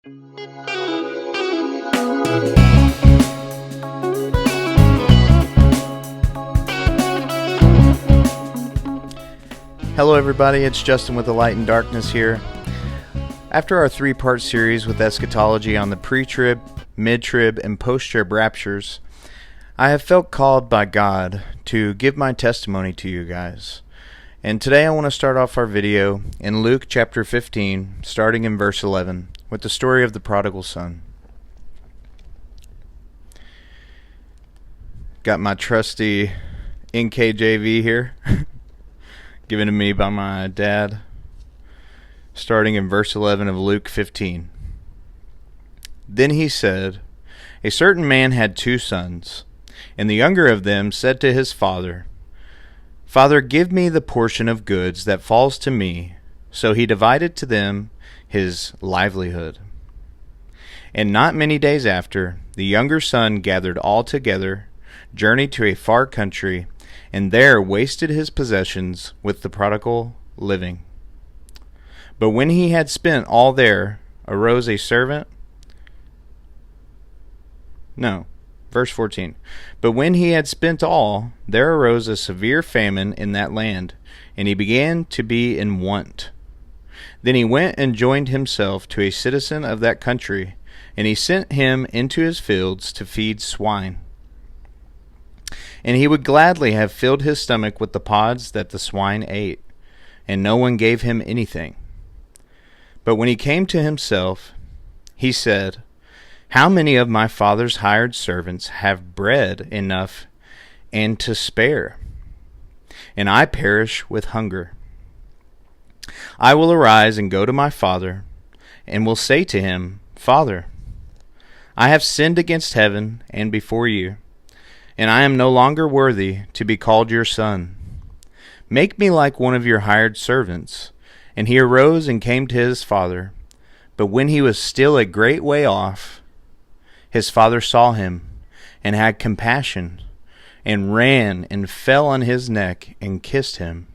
Hello everybody, it's Justin with The Light and Darkness here. After our three-part series with eschatology on the pre-trib, mid-trib, and post-trib raptures, I have felt called by God to give my testimony to you guys. And today I want to start off our video in Luke chapter 15, starting in verse 11, with the story of the prodigal son. Got my trusty NKJV here. Given to me by my dad, starting in verse 11 of Luke 15. Then he said, "A certain man had 2 sons, and the younger of them said to his father, 'Father, give me the portion of goods that falls to me.' So he divided to them his livelihood. And not many days after, the younger son gathered all together, journeyed to a far country, and there wasted his possessions with the prodigal living. But when he had spent all there, arose a servant." No, verse 14. "But when he had spent all, there arose a severe famine in that land, and he began to be in want. Then he went and joined himself to a citizen of that country, and he sent him into his fields to feed swine. And he would gladly have filled his stomach with the pods that the swine ate, and no one gave him anything. But when he came to himself, he said, 'How many of my father's hired servants have bread enough and to spare, and I perish with hunger? I will arise and go to my father, and will say to him, Father, I have sinned against heaven and before you, and I am no longer worthy to be called your son. Make me like one of your hired servants.' And he arose and came to his father. But when he was still a great way off, his father saw him, and had compassion, and ran and fell on his neck and kissed him.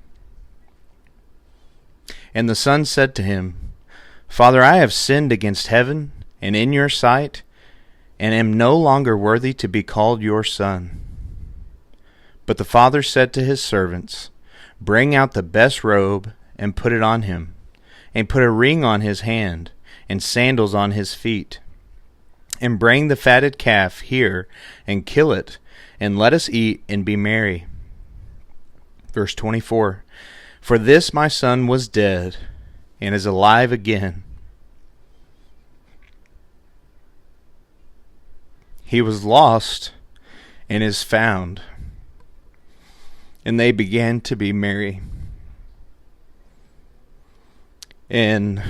And the son said to him, Father, I have sinned against heaven and in your sight, and am no longer worthy to be called your son. But the father said to his servants, Bring out the best robe, and put it on him, and put a ring on his hand, and sandals on his feet. And bring the fatted calf here, and kill it, and let us eat and be merry." Verse 24, "For this my son was dead, and is alive again. He was lost, and is found." And they began to be merry. And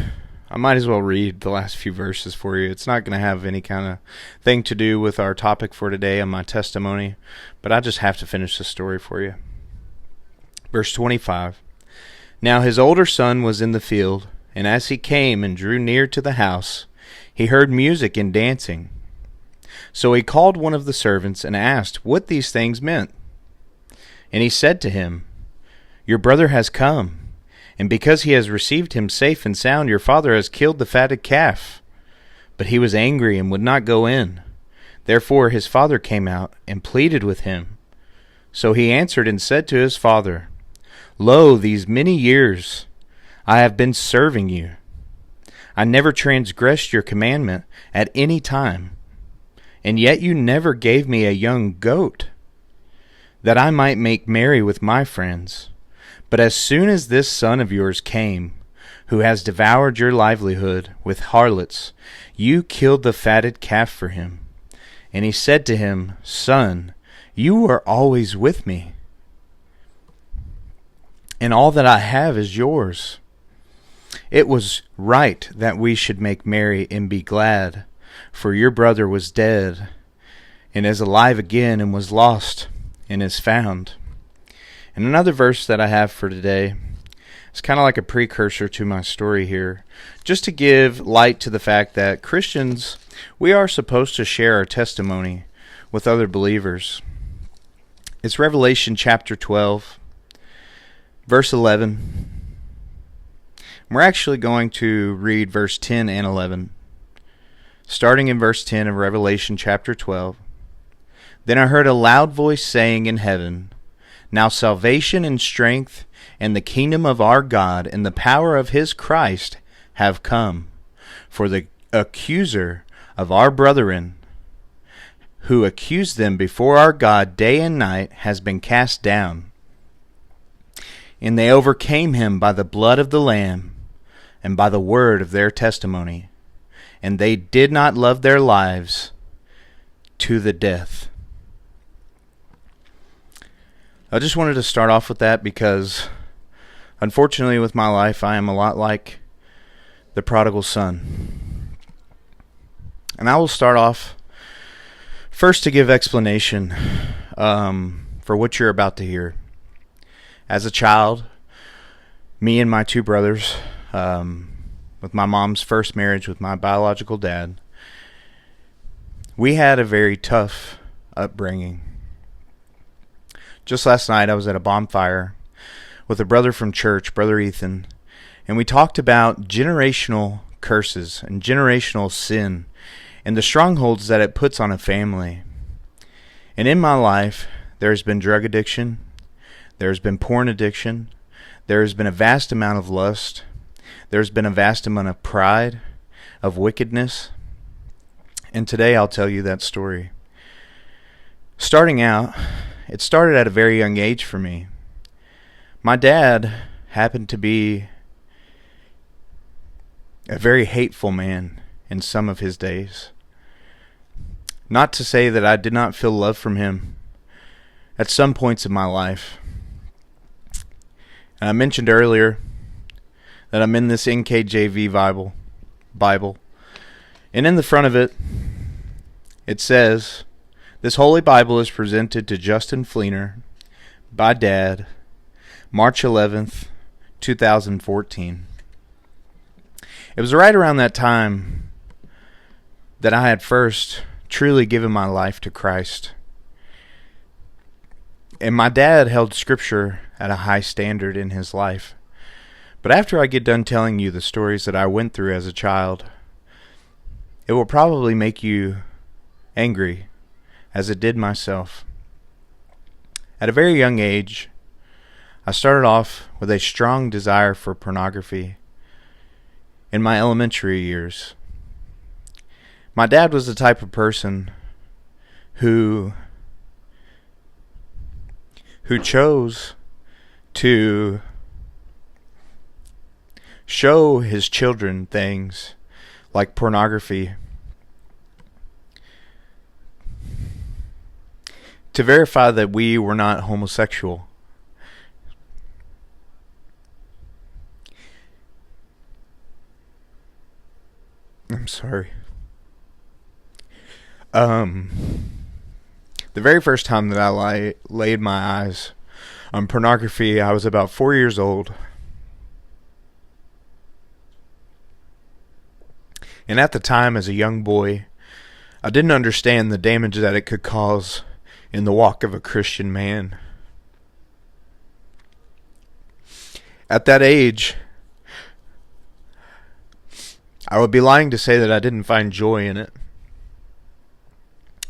I might as well read the last few verses for you. It's not going to have any kind of thing to do with our topic for today and my testimony, but I just have to finish the story for you. Verse 25, "Now his older son was in the field, and as he came and drew near to the house, he heard music and dancing. So he called one of the servants and asked what these things meant. And he said to him, Your brother has come, and because he has received him safe and sound, your father has killed the fatted calf. But he was angry and would not go in. Therefore his father came out and pleaded with him. So he answered and said to his father, Lo, these many years I have been serving you. I never transgressed your commandment at any time. And yet you never gave me a young goat, that I might make merry with my friends. But as soon as this son of yours came, who has devoured your livelihood with harlots, you killed the fatted calf for him. And he said to him, Son, you are always with me, and all that I have is yours. It was right that we should make merry and be glad, for your brother was dead, and is alive again, and was lost, and is found." And another verse that I have for today is kind of like a precursor to my story here, just to give light to the fact that Christians, we are supposed to share our testimony with other believers. It's Revelation chapter 12, verse 11. We're actually going to read verse 10 and 11. starting in verse 10 of Revelation chapter 12. Then I heard a loud voice saying in heaven, "Now salvation and strength and the kingdom of our God and the power of his Christ have come. For the accuser of our brethren, who accused them before our God day and night, has been cast down. And they overcame him by the blood of the Lamb and by the word of their testimony. And they did not love their lives to the death." I just wanted to start off with that because, unfortunately, with my life, I am a lot like the prodigal son. And I will start off first to give explanation for what you're about to hear. As a child, me and my two brothers, with my mom's first marriage with my biological dad, we had a very tough upbringing. Just last night, I was at a bonfire with a brother from church, Brother Ethan, and we talked about generational curses and generational sin and the strongholds that it puts on a family. And in my life, there's been drug addiction, there's been porn addiction, there's been a vast amount of lust, there's been a vast amount of pride, of wickedness, and today I'll tell you that story. Starting out, it started at a very young age for me. My dad happened to be a very hateful man in some of his days. Not to say that I did not feel love from him at some points in my life. And I mentioned earlier that I'm in this NKJV Bible. And in the front of it, it says, "This Holy Bible is presented to Justin Fleener by Dad, March 11th, 2014. It was right around that time that I had first truly given my life to Christ. And my dad held Scripture at a high standard in his life. But after I get done telling you the stories that I went through as a child, it will probably make you angry, as it did myself. At a very young age, I started off with a strong desire for pornography in my elementary years. My dad was the type of person who chose to show his children things like pornography to verify that we were not homosexual. I'm sorry. The very first time that I laid my eyes on pornography, I was about 4 years old. And at the time, as a young boy, I didn't understand the damage that it could cause in the walk of a Christian man. At that age, I would be lying to say that I didn't find joy in it,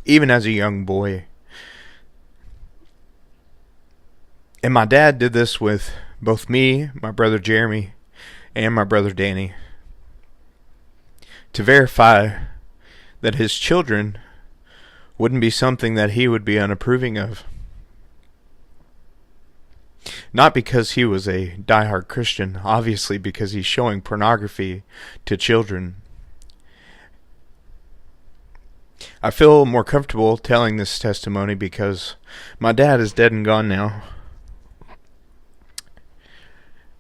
even as a young boy. And my dad did this with both me, my brother Jeremy, and my brother Danny, to verify that his children wouldn't be something that he would be unapproving of. Not because he was a diehard Christian, obviously because he's showing pornography to children. I feel more comfortable telling this testimony because my dad is dead and gone now.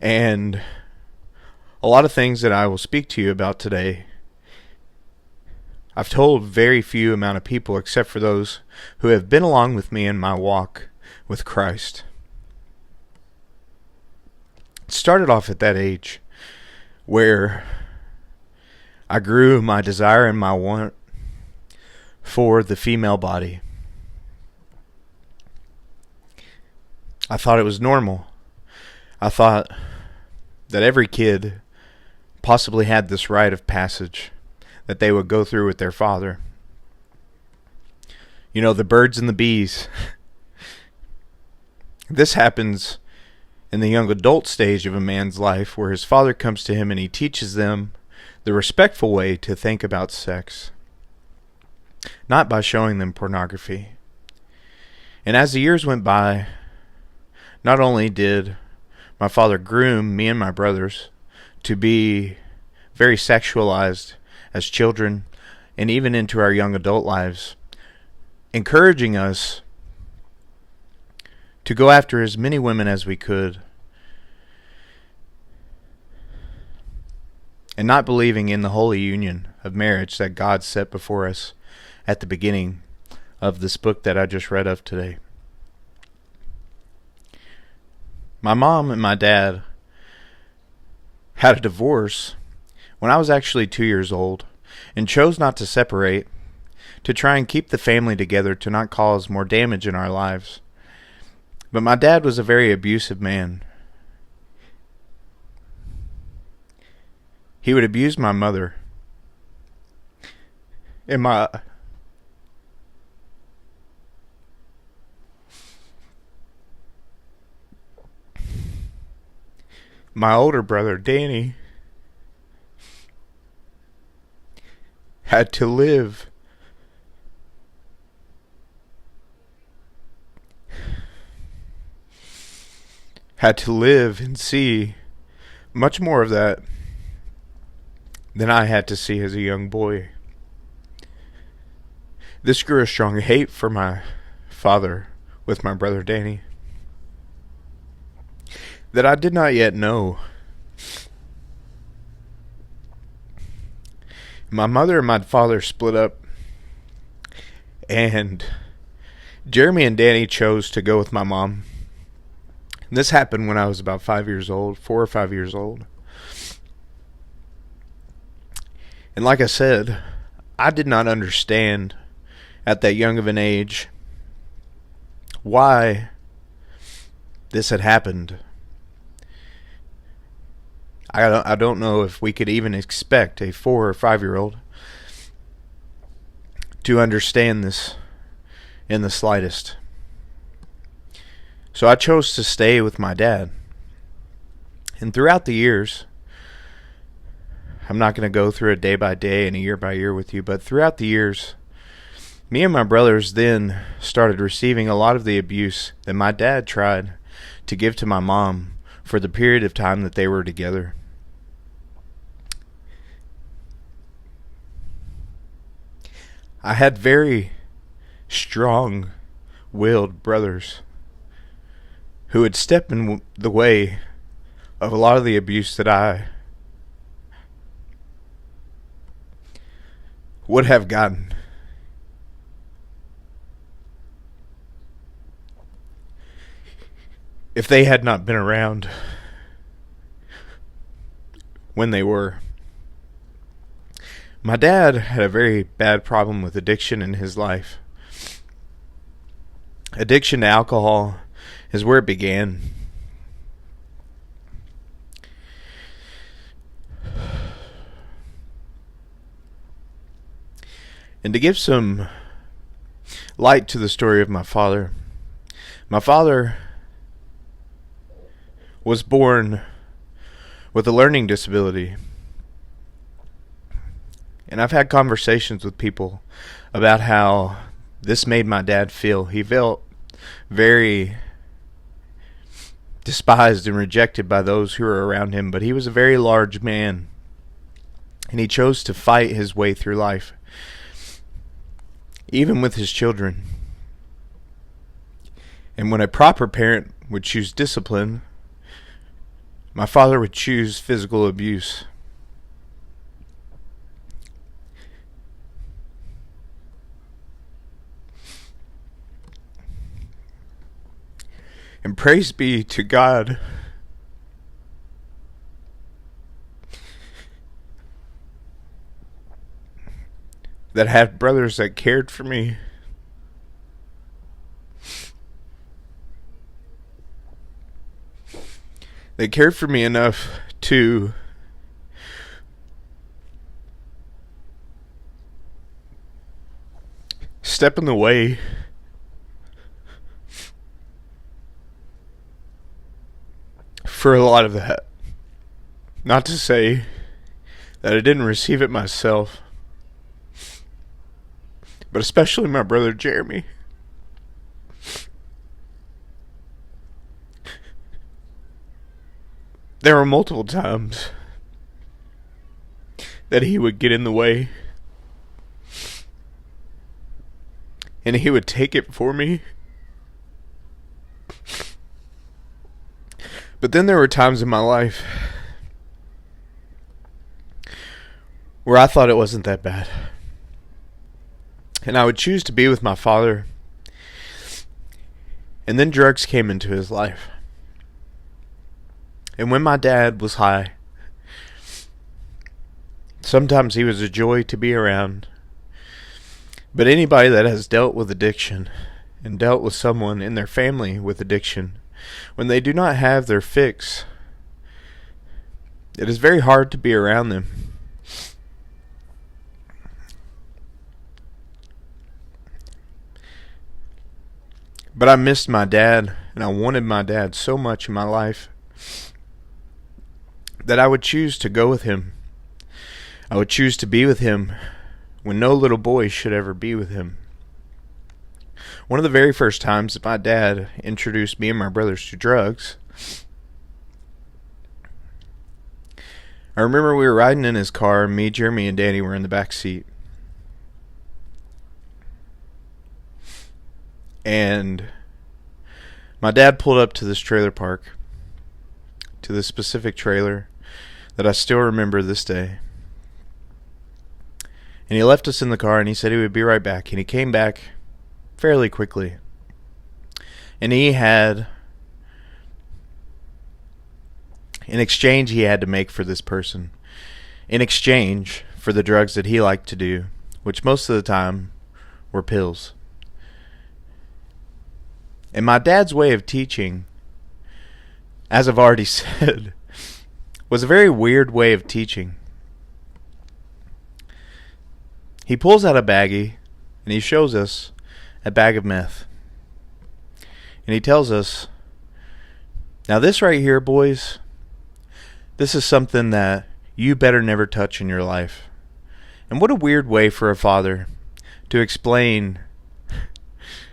And a lot of things that I will speak to you about today, I've told very few amount of people except for those who have been along with me in my walk with Christ. It started off at that age where I grew my desire and my want for the female body. I thought it was normal. I thought that every kid possibly had this rite of passage, that they would go through with their father. You know, the birds and the bees. This happens in the young adult stage of a man's life, where his father comes to him and he teaches them the respectful way to think about sex, not by showing them pornography. And as the years went by, not only did my father groom me and my brothers to be very sexualized as children and even into our young adult lives, encouraging us to go after as many women as we could, and not believing in the holy union of marriage that God set before us at the beginning of this book that I just read of today. My mom and my dad had a divorce when I was actually 2 years old, and chose not to separate, to try and keep the family together, to not cause more damage in our lives. But my dad was a very abusive man. He would abuse my mother. And my older brother, Danny, had to live and see much more of that than I had to see as a young boy. This grew a strong hate for my father with my brother Danny that I did not yet know. My mother and my father split up, and Jeremy and Danny chose to go with my mom. This happened when I was about 4 or 5 years old. And like I said, I did not understand at that young of an age why this had happened. I don't know if we could even expect a 4 or 5-year-old to understand this in the slightest. So I chose to stay with my dad. And throughout the years, I'm not going to go through it day by day and a year by year with you, but throughout the years, me and my brothers then started receiving a lot of the abuse that my dad tried to give to my mom for the period of time that they were together. I had very strong-willed brothers who would step in the way of a lot of the abuse that I would have gotten. If they had not been around when they were. My dad had a very bad problem with addiction in his life. Addiction to alcohol is where it began. And to give some light to the story of my father was born with a learning disability. And I've had conversations with people about how this made my dad feel. He felt very despised and rejected by those who were around him, but he was a very large man, and he chose to fight his way through life, even with his children. And when a proper parent would choose discipline, my father would choose physical abuse. And praise be to God that I had brothers that cared for me. They cared for me enough to step in the way for a lot of that. Not to say that I didn't receive it myself, but especially my brother Jeremy. There were multiple times that he would get in the way, and he would take it for me. But then there were times in my life where I thought it wasn't that bad, and I would choose to be with my father, and then drugs came into his life. And when my dad was high, sometimes he was a joy to be around. But anybody that has dealt with addiction and dealt with someone in their family with addiction, when they do not have their fix, it is very hard to be around them. But I missed my dad, and I wanted my dad so much in my life that I would choose to go with him. I would choose to be with him when no little boy should ever be with him. One of the very first times that my dad introduced me and my brothers to drugs, I remember we were riding in his car. Me, Jeremy, and Danny were in the back seat. And my dad pulled up to this trailer park, to this specific trailer that I still remember this day. And he left us in the car, and he said he would be right back. And he came back fairly quickly. And he had an exchange he had to make for this person, in exchange for the drugs that he liked to do, which most of the time were pills. And my dad's way of teaching, as I've already said, was a very weird way of teaching. He pulls out a baggie, and he shows us a bag of meth. And he tells us, now this right here, boys, this is something that you better never touch in your life. And what a weird way for a father to explain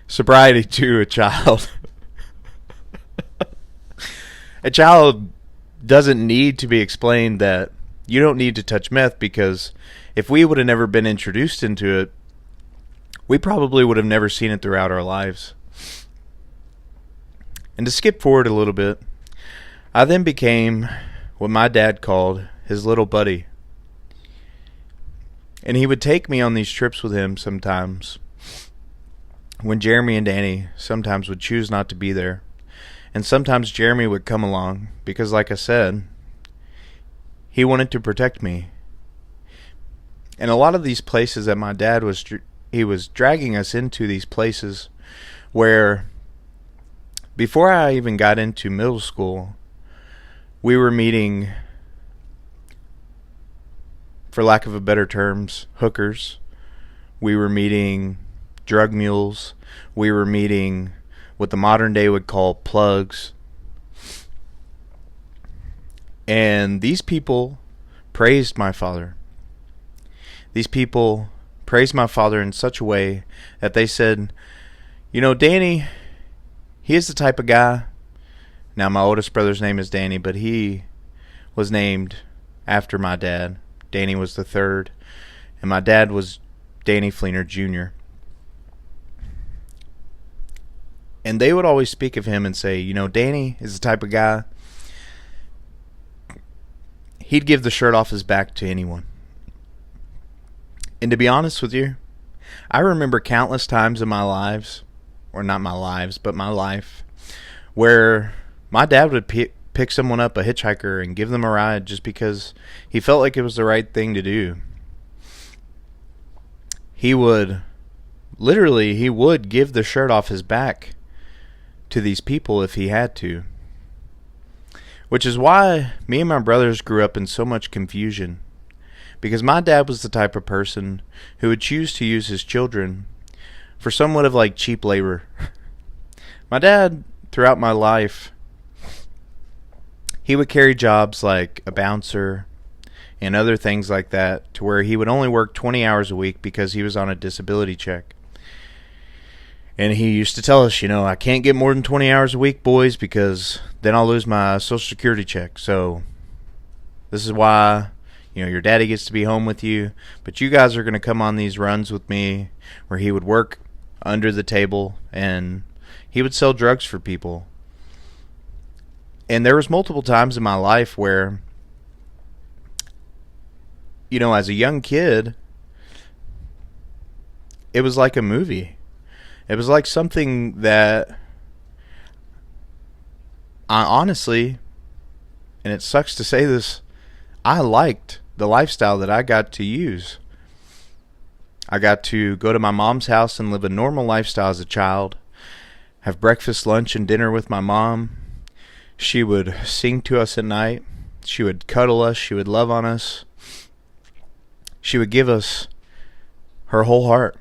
sobriety to a child. A child doesn't need to be explained that you don't need to touch meth, because if we would have never been introduced into it, we probably would have never seen it throughout our lives. And to skip forward a little bit, I then became what my dad called his little buddy. And he would take me on these trips with him sometimes, when Jeremy and Danny sometimes would choose not to be there. And sometimes Jeremy would come along because, like I said, he wanted to protect me. And a lot of these places that my dad was dragging us into, these places where, before I even got into middle school, we were meeting, for lack of a better terms, hookers. We were meeting drug mules. We were meeting what the modern day would call plugs. And these people praised my father. These people praised my father in such a way that they said, you know, Danny, he is the type of guy. Now, my oldest brother's name is Danny, but he was named after my dad. Danny was the third, and my dad was Danny Fleener Jr. And they would always speak of him and say, you know, Danny is the type of guy, he'd give the shirt off his back to anyone. And to be honest with you, I remember countless times in my lives, or not my lives, but my life, where my dad would pick someone up, a hitchhiker, and give them a ride just because he felt like it was the right thing to do. He would give the shirt off his back to these people if he had to. Which is why me and my brothers grew up in so much confusion. Because my dad was the type of person who would choose to use his children for somewhat of like cheap labor. My dad, throughout my life, he would carry jobs like a bouncer and other things like that, to where he would only work 20 hours a week because he was on a disability check. And he used to tell us, I can't get more than 20 hours a week, boys, because then I'll lose my Social Security check. So this is why, your daddy gets to be home with you, but you guys are going to come on these runs with me, where he would work under the table and he would sell drugs for people. And there was multiple times in my life where, as a young kid, it was like a movie. It was like something that I honestly, and it sucks to say this, I liked the lifestyle that I got to use. I got to go to my mom's house and live a normal lifestyle as a child, have breakfast, lunch, and dinner with my mom. She would sing to us at night. She would cuddle us. She would love on us. She would give us her whole heart.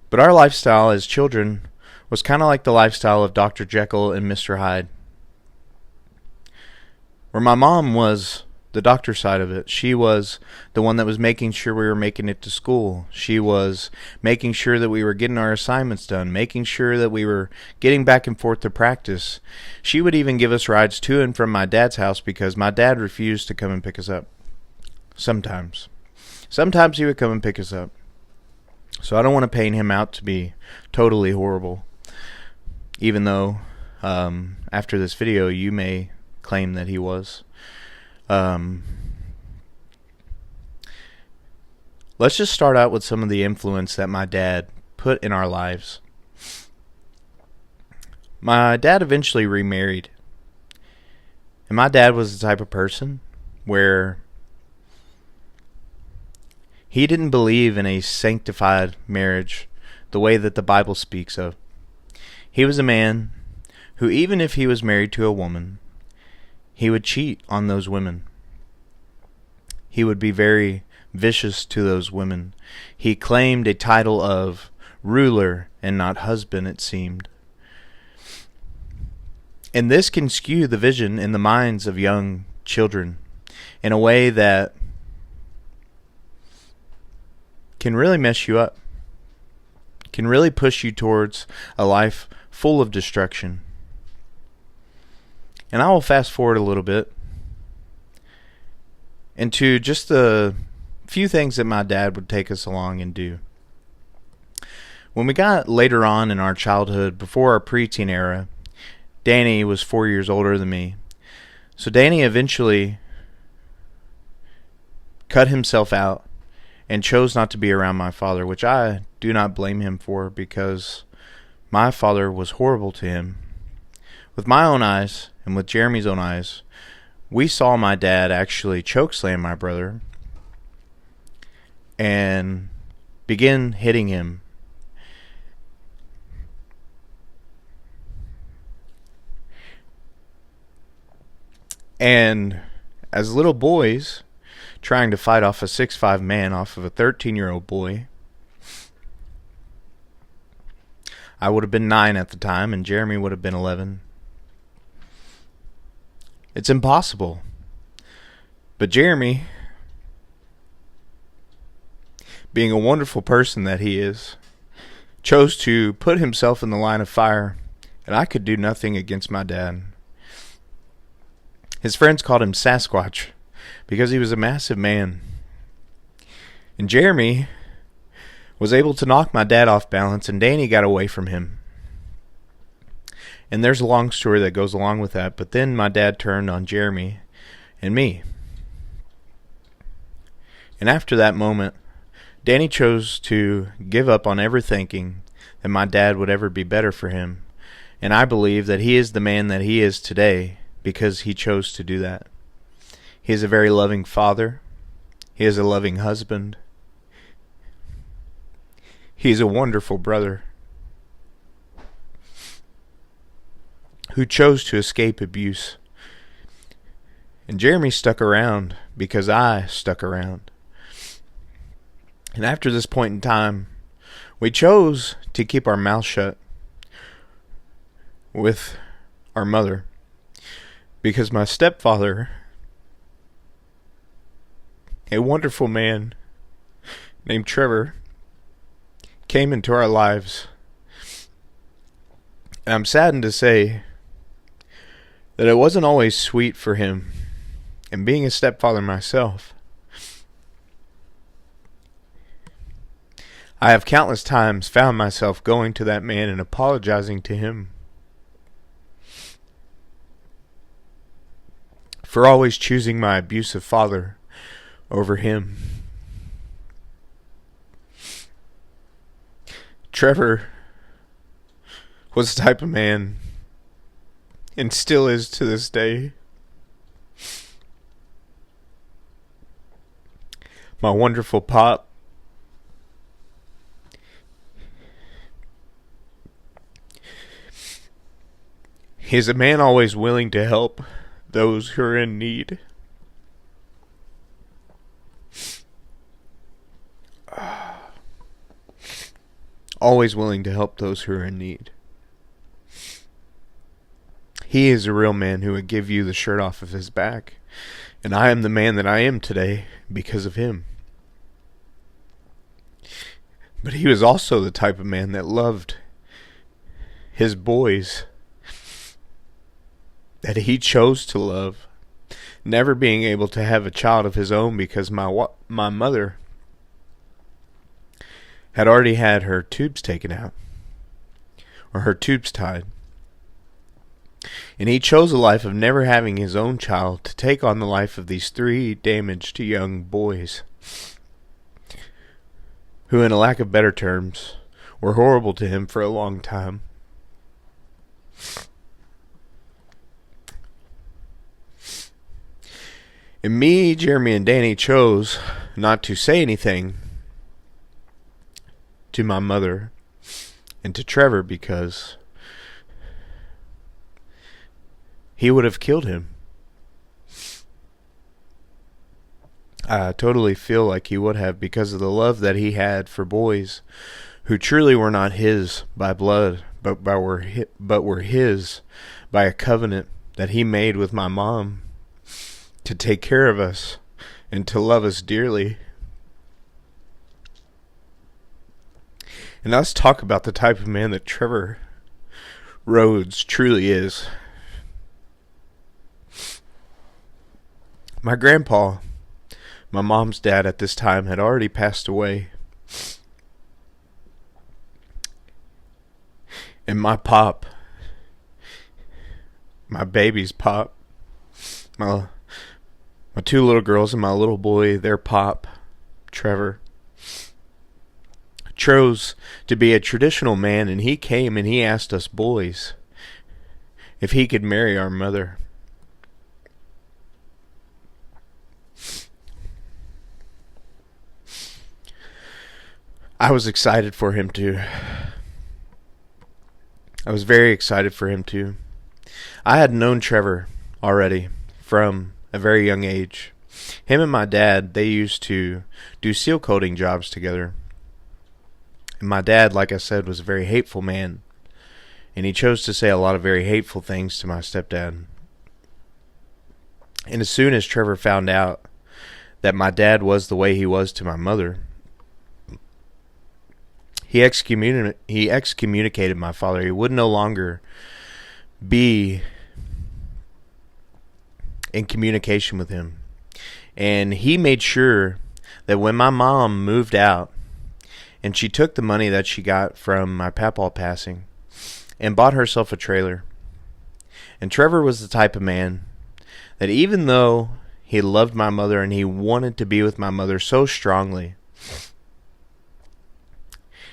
But our lifestyle as children was kind of like the lifestyle of Dr. Jekyll and Mr. Hyde. Where my mom was the doctor side of it. She was the one that was making sure we were making it to school. She was making sure that we were getting our assignments done, making sure that we were getting back and forth to practice. She would even give us rides to and from my dad's house because my dad refused to come and pick us up. Sometimes he would come and pick us up. So I don't want to paint him out to be totally horrible, even though after this video you may claim that he was. Let's just start out with some of the influence that my dad put in our lives. My dad eventually remarried. And my dad was the type of person where he didn't believe in a sanctified marriage the way that the Bible speaks of. He was a man who, even if he was married to a woman, he would cheat on those women. He would be very vicious to those women. He claimed a title of ruler and not husband, it seemed. And this can skew the vision in the minds of young children in a way that can really mess you up, can really push you towards a life full of destruction. And I will fast forward a little bit into just the few things that my dad would take us along and do. When we got later on in our childhood, before our preteen era, Danny was 4 years older than me. So Danny eventually cut himself out and chose not to be around my father, which I do not blame him for, because my father was horrible to him. With my own eyes, and with Jeremy's own eyes, we saw my dad actually chokeslam my brother and begin hitting him. And as little boys, trying to fight off a 6'5" man off of a 13-year-old boy, I would have been 9 at the time, and Jeremy would have been 11. It's impossible. But Jeremy, being a wonderful person that he is, chose to put himself in the line of fire, and I could do nothing against my dad. His friends called him Sasquatch because he was a massive man. And Jeremy was able to knock my dad off balance, and Danny got away from him. And there's a long story that goes along with that, but then my dad turned on Jeremy and me. And after that moment, Danny chose to give up on ever thinking that my dad would ever be better for him. And I believe that he is the man that he is today because he chose to do that. He is a very loving father. He is a loving husband. He is a wonderful brother who chose to escape abuse. And Jeremy stuck around because I stuck around. And after this point in time, we chose to keep our mouth shut with our mother because my stepfather, a wonderful man named Trevor, came into our lives. And I'm saddened to say that it wasn't always sweet for him. And being a stepfather myself, I have countless times found myself going to that man and apologizing to him for always choosing my abusive father over him. Trevor was the type of man, and still is to this day, my wonderful pop. He's a man always willing to help those who are in need. Always willing to help those who are in need. He is a real man who would give you the shirt off of his back. And I am the man that I am today because of him. But he was also the type of man that loved his boys that he chose to love, never being able to have a child of his own because my mother had already had her tubes taken out, or her tubes tied. And he chose a life of never having his own child to take on the life of these 3 damaged young boys, who, in a lack of better terms, were horrible to him for a long time. And me, Jeremy, and Danny chose not to say anything to my mother and to Trevor because he would have killed him. I totally feel like he would have, because of the love that he had for boys who truly were not his by blood, but were his by a covenant that he made with my mom to take care of us and to love us dearly. And let's talk about the type of man that Trevor Rhodes truly is. My grandpa, my mom's dad at this time, had already passed away. And my pop, my baby's pop, my 2 little girls and my little boy, their pop, Trevor, chose to be a traditional man, and he came and he asked us boys if he could marry our mother. I was excited for him to. I was very excited for him to. I had known Trevor already from a very young age. Him and my dad, they used to do seal coating jobs together. And my dad, like I said, was a very hateful man. And he chose to say a lot of very hateful things to my stepdad. And as soon as Trevor found out that my dad was the way he was to my mother, he excommunicated my father. He would no longer be in communication with him. And he made sure that when my mom moved out, and she took the money that she got from my papaw passing and bought herself a trailer. And Trevor was the type of man that, even though he loved my mother and he wanted to be with my mother so strongly,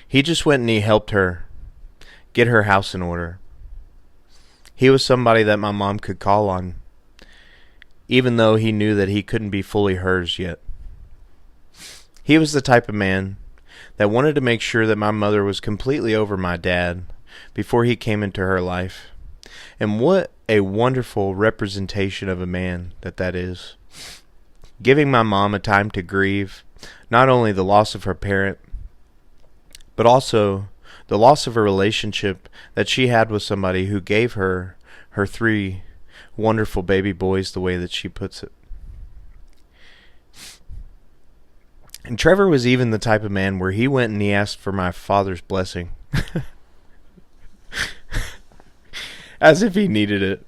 he just went and he helped her get her house in order. He was somebody that my mom could call on, even though he knew that he couldn't be fully hers yet. He was the type of man that wanted to make sure that my mother was completely over my dad before he came into her life. And what a wonderful representation of a man that is. Giving my mom a time to grieve not only the loss of her parent, but also the loss of a relationship that she had with somebody who gave her her 3 wonderful baby boys, the way that she puts it. And Trevor was even the type of man where he went and he asked for my father's blessing. As if he needed it.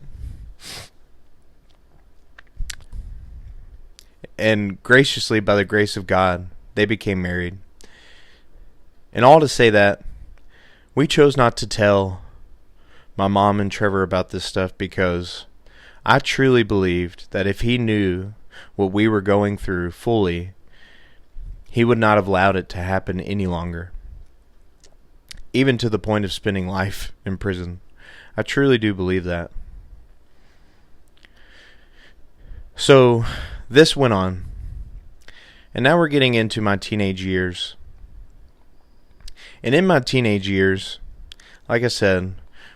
And graciously, by the grace of God, they became married. And all to say that we chose not to tell my mom and Trevor about this stuff because I truly believed that if he knew what we were going through fully, he would not have allowed it to happen any longer, even to the point of spending life in prison. I truly do believe that. So this went on, and now we're getting into my teenage years. And in my teenage years, like I said,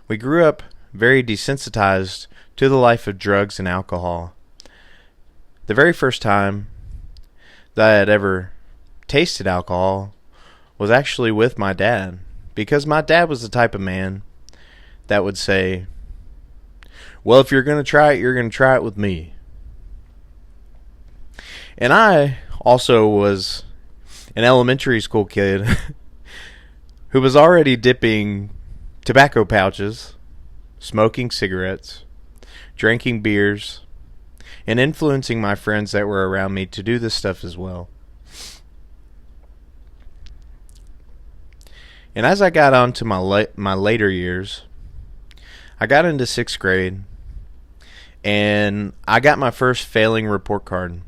we grew up very desensitized to the life of drugs and alcohol. The very first time that I had ever tasted alcohol was actually with my dad, because my dad was the type of man that would say, well, if you're going to try it, you're going to try it with me. And I also was an elementary school kid who was already dipping tobacco pouches, smoking cigarettes, drinking beers, and influencing my friends that were around me to do this stuff as well. And as I got on to my later years, I got into 6th grade, and I got my first failing report card.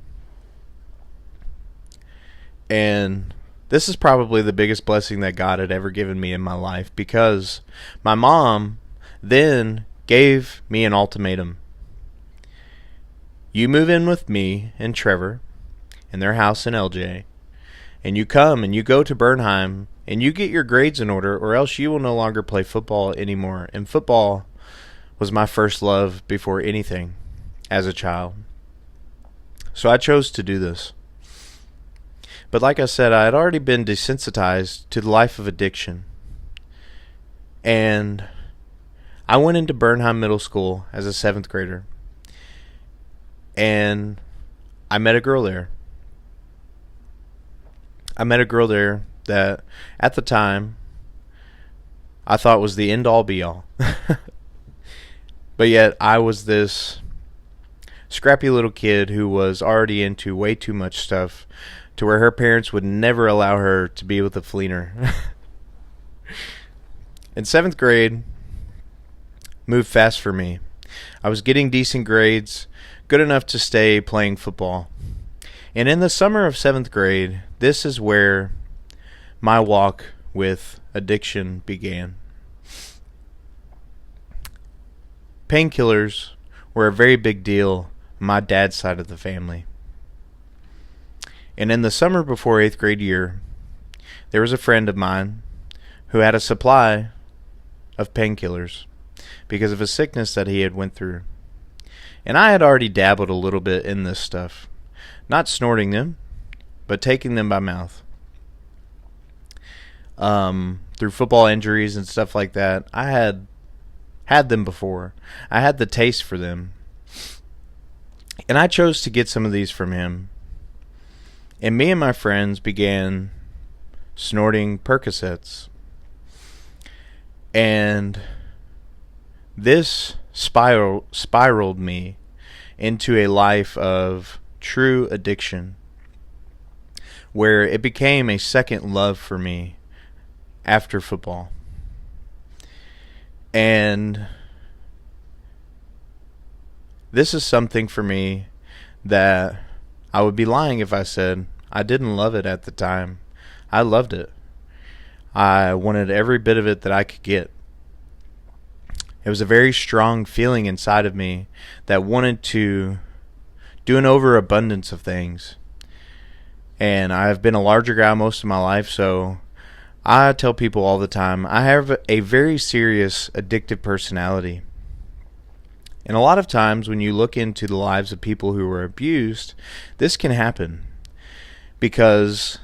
And this is probably the biggest blessing that God had ever given me in my life, because my mom then gave me an ultimatum. You move in with me and Trevor in their house in LJ, and you come and you go to Bernheim and you get your grades in order, or else you will no longer play football anymore. And football was my first love before anything as a child. So I chose to do this. But like I said, I had already been desensitized to the life of addiction. And I went into Bernheim Middle School as a 7th grader. And I met a girl there. I met a girl there that at the time I thought was the end all be all. But yet I was this scrappy little kid who was already into way too much stuff, to where her parents would never allow her to be with a fleener. In 7th grade, moved fast for me. I was getting decent grades, good enough to stay playing football. And in the summer of 7th grade, this is where my walk with addiction began. Painkillers were a very big deal on my dad's side of the family. And in the summer before 8th grade year, there was a friend of mine who had a supply of painkillers because of a sickness that he had went through. And I had already dabbled a little bit in this stuff. Not snorting them, but taking them by mouth. Through football injuries and stuff like that, I had them before. I had the taste for them. And I chose to get some of these from him. And me and my friends began snorting Percocets. And this spiraled me into a life of true addiction, where it became a second love for me after football. And this is something for me that I would be lying if I said I didn't love it at the time. I loved it. I wanted every bit of it that I could get. It was a very strong feeling inside of me that wanted to do an overabundance of things. And I've been a larger guy most of my life, so I tell people all the time, I have a very serious addictive personality. And a lot of times when you look into the lives of people who were abused, this can happen. because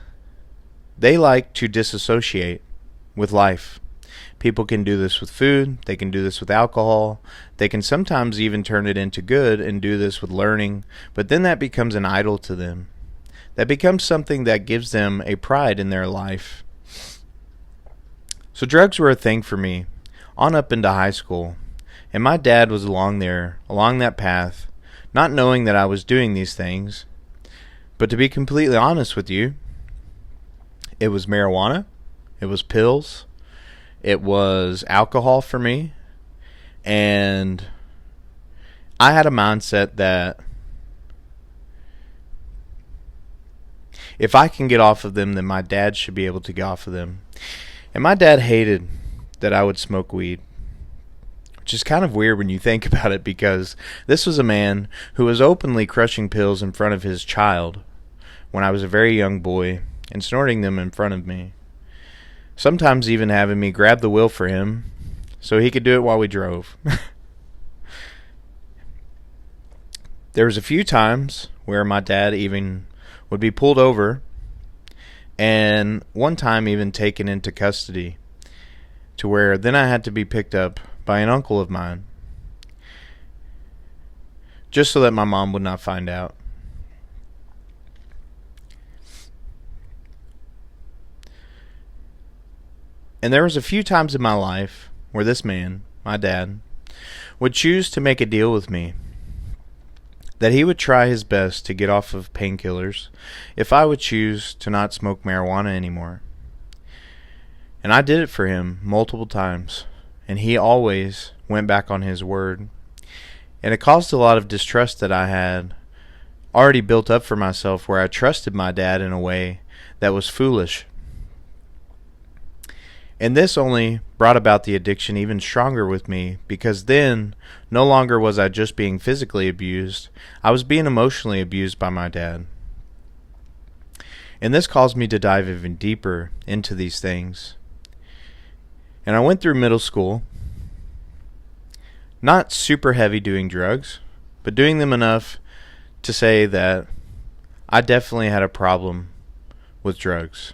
they like to disassociate with life. People can do this with food, they can do this with alcohol, they can sometimes even turn it into good and do this with learning, but then that becomes an idol to them. That becomes something that gives them a pride in their life. So drugs were a thing for me, on up into high school, and my dad was along that path, not knowing that I was doing these things. But to be completely honest with you, it was marijuana, it was pills, it was alcohol for me, and I had a mindset that if I can get off of them, then my dad should be able to get off of them. And my dad hated that I would smoke weed, which is kind of weird when you think about it, because this was a man who was openly crushing pills in front of his child when I was a very young boy and snorting them in front of me. Sometimes even having me grab the wheel for him so he could do it while we drove. There was a few times where my dad even would be pulled over, and one time even taken into custody, to where then I had to be picked up by an uncle of mine, just so that my mom would not find out. And there was a few times in my life where this man, my dad, would choose to make a deal with me that he would try his best to get off of painkillers if I would choose to not smoke marijuana anymore. And I did it for him multiple times, and he always went back on his word. And it caused a lot of distrust that I had already built up for myself, where I trusted my dad in a way that was foolish. And this only brought about the addiction even stronger with me, because then no longer was I just being physically abused, I was being emotionally abused by my dad. And this caused me to dive even deeper into these things. And I went through middle school, not super heavy doing drugs, but doing them enough to say that I definitely had a problem with drugs.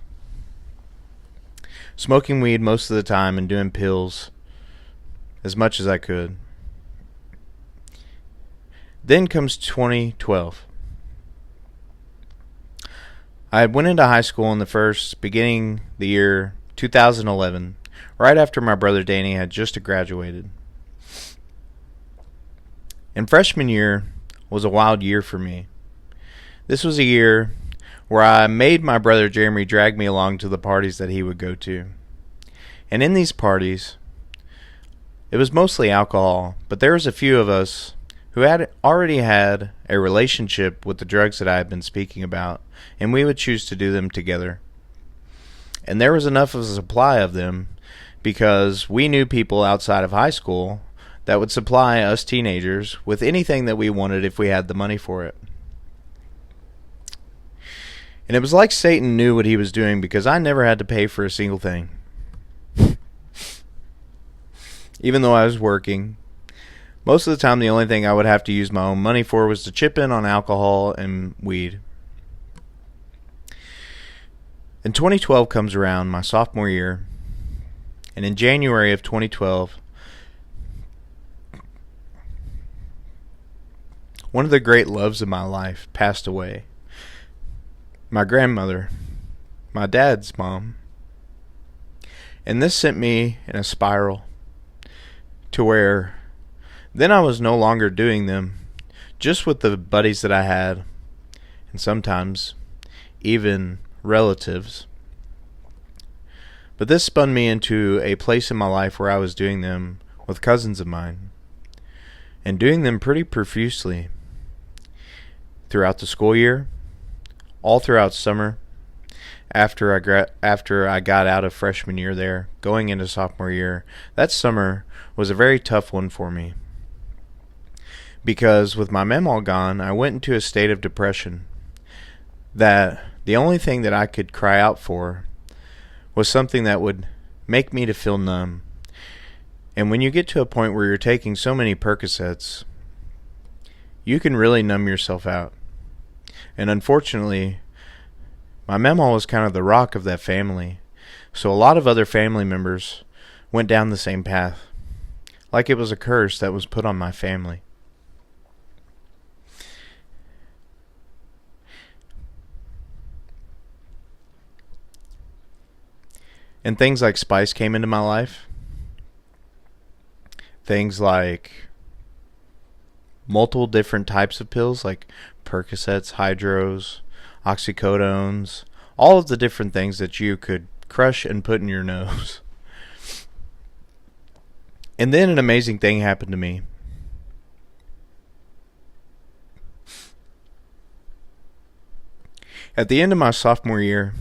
Smoking weed most of the time and doing pills as much as I could. Then comes 2012. I went into high school in beginning the year 2011, right after my brother Danny had just graduated. And freshman year was a wild year for me. This was a year where I made my brother Jeremy drag me along to the parties that he would go to. And in these parties, it was mostly alcohol, but there was a few of us who had already had a relationship with the drugs that I had been speaking about, and we would choose to do them together. And there was enough of a supply of them because we knew people outside of high school that would supply us teenagers with anything that we wanted if we had the money for it. And it was like Satan knew what he was doing, because I never had to pay for a single thing. Even though I was working, most of the time the only thing I would have to use my own money for was to chip in on alcohol and weed. And 2012 comes around, my sophomore year, and in January of 2012, one of the great loves of my life passed away. My grandmother, my dad's mom. And this sent me in a spiral to where then I was no longer doing them just with the buddies that I had, and sometimes even relatives. But this spun me into a place in my life where I was doing them with cousins of mine, and doing them pretty profusely throughout the school year, all throughout summer, after I got out of freshman year there, going into sophomore year. That summer was a very tough one for me, because with my mem all gone, I went into a state of depression that the only thing that I could cry out for was something that would make me to feel numb. And when you get to a point where you're taking so many Percocets, you can really numb yourself out. And unfortunately, My mamaw was kind of the rock of that family, so a lot of other family members went down the same path, like it was a curse that was put on my family. And things like spice came into my life. Things like multiple different types of pills, like Percocets, Hydros, oxycodones, all of the different things that you could crush and put in your nose. And then an amazing thing happened to me. At the end of my sophomore year,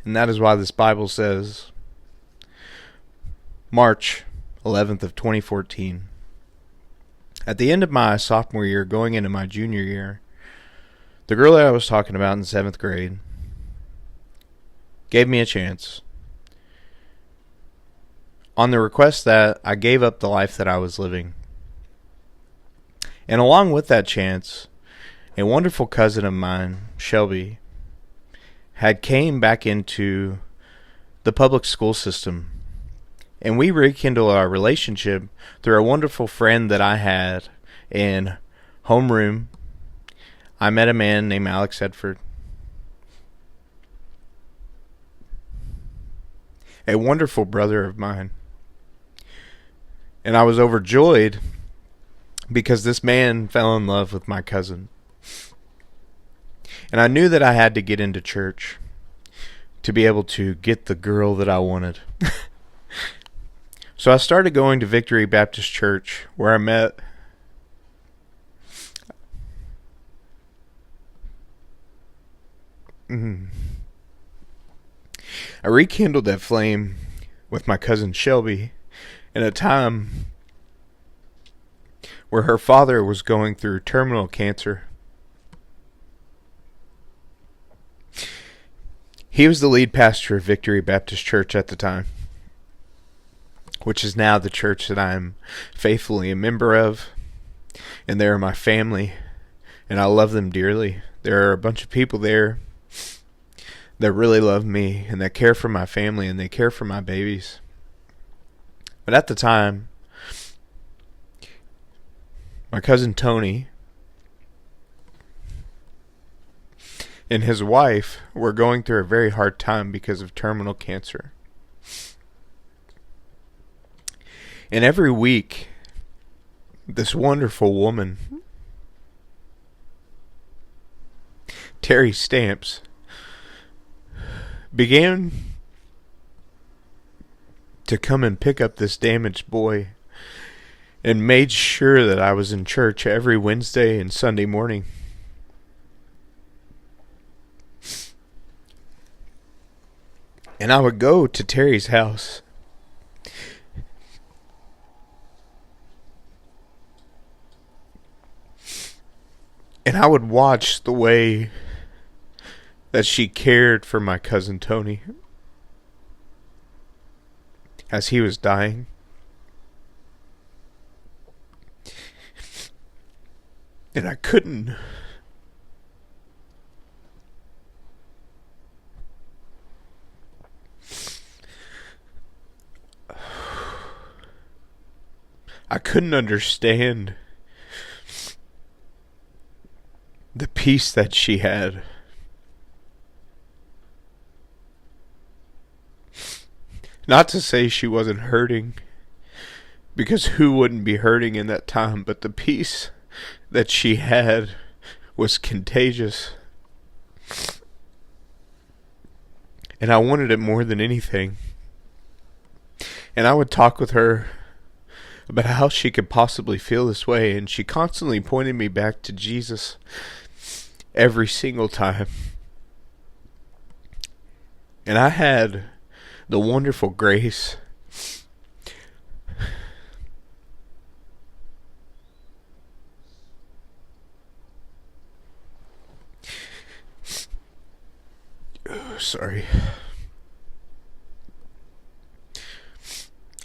and that is why this Bible says March 11th of 2014. At the end of my sophomore year, going into my junior year, the girl that I was talking about in 7th grade gave me a chance on the request that I gave up the life that I was living. And along with that chance, a wonderful cousin of mine, Shelby, had came back into the public school system. And we rekindled our relationship through a wonderful friend that I had in homeroom. I met a man named Alex Edford. A wonderful brother of mine. And I was overjoyed because this man fell in love with my cousin. And I knew that I had to get into church to be able to get the girl that I wanted. So I started going to Victory Baptist Church, where I met I rekindled that flame with my cousin Shelby in a time where her father was going through terminal cancer. He was the lead pastor of Victory Baptist Church at the time, which is now the church that I'm faithfully a member of. And they're my family, and I love them dearly. There are a bunch of people there that really love me, and that care for my family, and they care for my babies. But at the time, my cousin Tony and his wife were going through a very hard time because of terminal cancer. And every week, this wonderful woman, Terry Stamps, began to come and pick up this damaged boy and made sure that I was in church every Wednesday and Sunday morning. And I would go to Terry's house and I would watch the way that she cared for my cousin Tony as he was dying. And I couldn't understand the peace that she had. Not to say she wasn't hurting, because who wouldn't be hurting in that time, but the peace that she had was contagious. And I wanted it more than anything. And I would talk with her about how she could possibly feel this way, and she constantly pointed me back to Jesus every single time. And I had the wonderful grace sorry.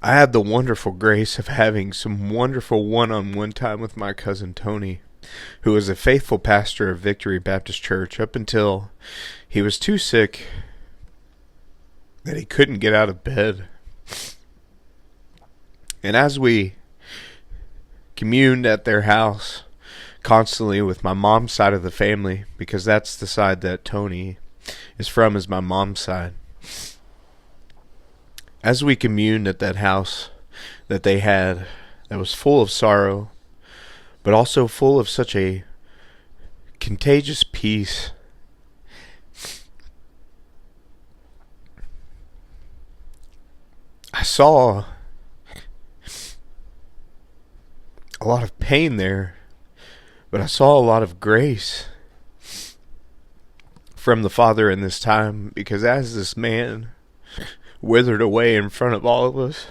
I had the wonderful grace of having some wonderful one-on-one time with my cousin Tony who was a faithful pastor of Victory Baptist Church up until he was too sick that he couldn't get out of bed. And as we communed at their house constantly with my mom's side of the family, because that's the side that Tony is from, is my mom's side. As we communed at that house that they had, that was full of sorrow, but also full of such a contagious peace, I saw a lot of pain there, but I saw a lot of grace from the Father in this time, because as this man withered away in front of all of us,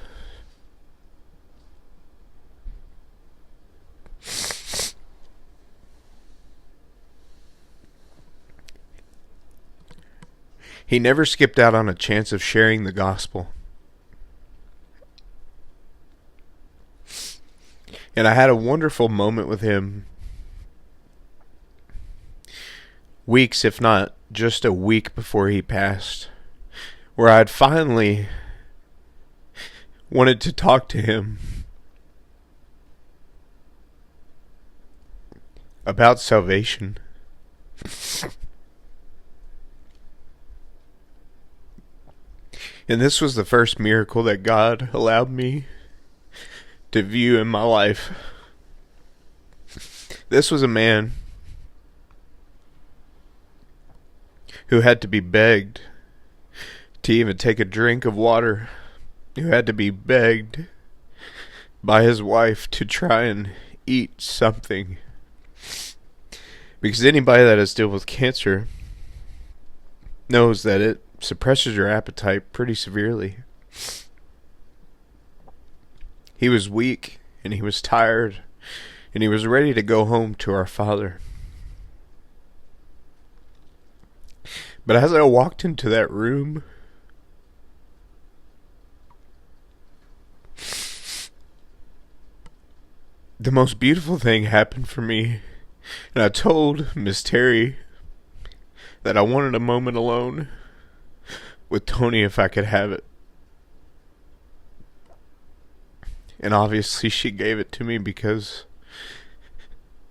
he never skipped out on a chance of sharing the gospel. And I had a wonderful moment with him weeks, if not just a week before he passed, where I'd finally wanted to talk to him about salvation. And this was the first miracle that God allowed me to view in my life. This was a man who had to be begged to even take a drink of water, who had to be begged by his wife to try and eat something. Because anybody that has dealt with cancer knows that it suppresses your appetite pretty severely. He was weak, and he was tired, and he was ready to go home to our Father. But as I walked into that room, the most beautiful thing happened for me, and I told Miss Terry that I wanted a moment alone with Tony if I could have it. And obviously she gave it to me, because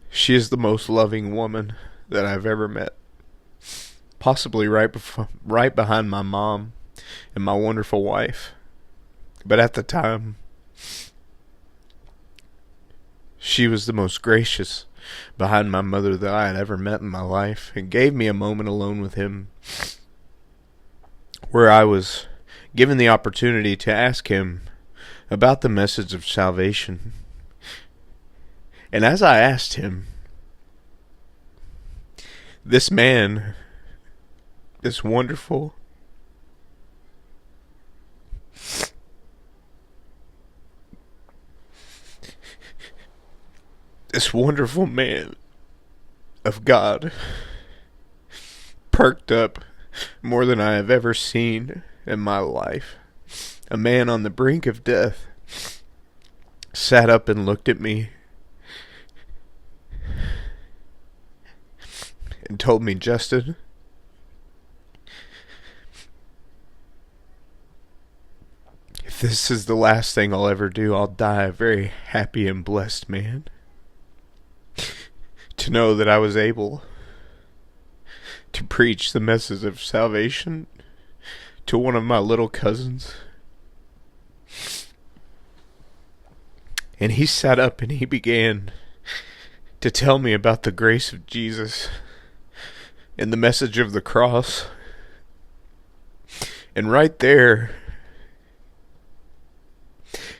she is the most loving woman that I've ever met. Possibly right behind my mom and my wonderful wife. But at the time, she was the most gracious behind my mother that I had ever met in my life, and gave me a moment alone with him where I was given the opportunity to ask him about the message of salvation. And as I asked him, this man, this wonderful, man of God perked up more than I have ever seen in my life. A man on the brink of death sat up and looked at me and told me, "Justin, if this is the last thing I'll ever do, I'll die a very happy and blessed man. To know that I was able to preach the message of salvation to one of my little cousins." And he sat up and he began to tell me about the grace of Jesus and the message of the cross. And right there,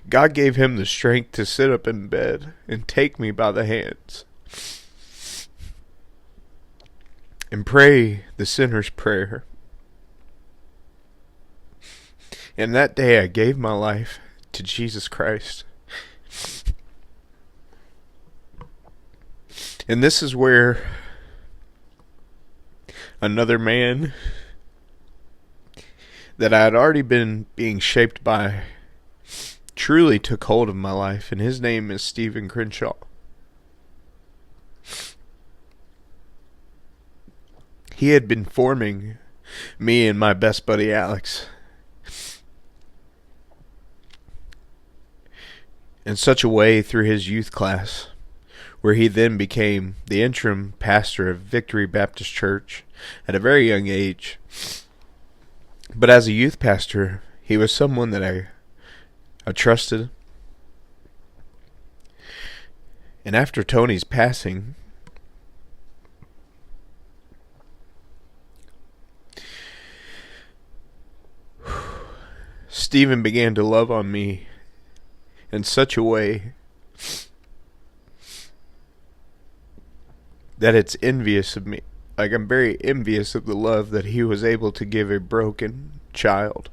God gave him the strength to sit up in bed and take me by the hands and pray the sinner's prayer. And that day I gave my life to Jesus Christ. And this is where another man that I had already been being shaped by truly took hold of my life, and his name is Stephen Crenshaw. He had been forming me and my best buddy Alex in such a way through his youth class, where he then became the interim pastor of Victory Baptist Church at a very young age. But as a youth pastor, he was someone that I trusted. And after Tony's passing, Stephen began to love on me in such a way that it's envious of me. Like, I'm very envious of the love that he was able to give a broken child.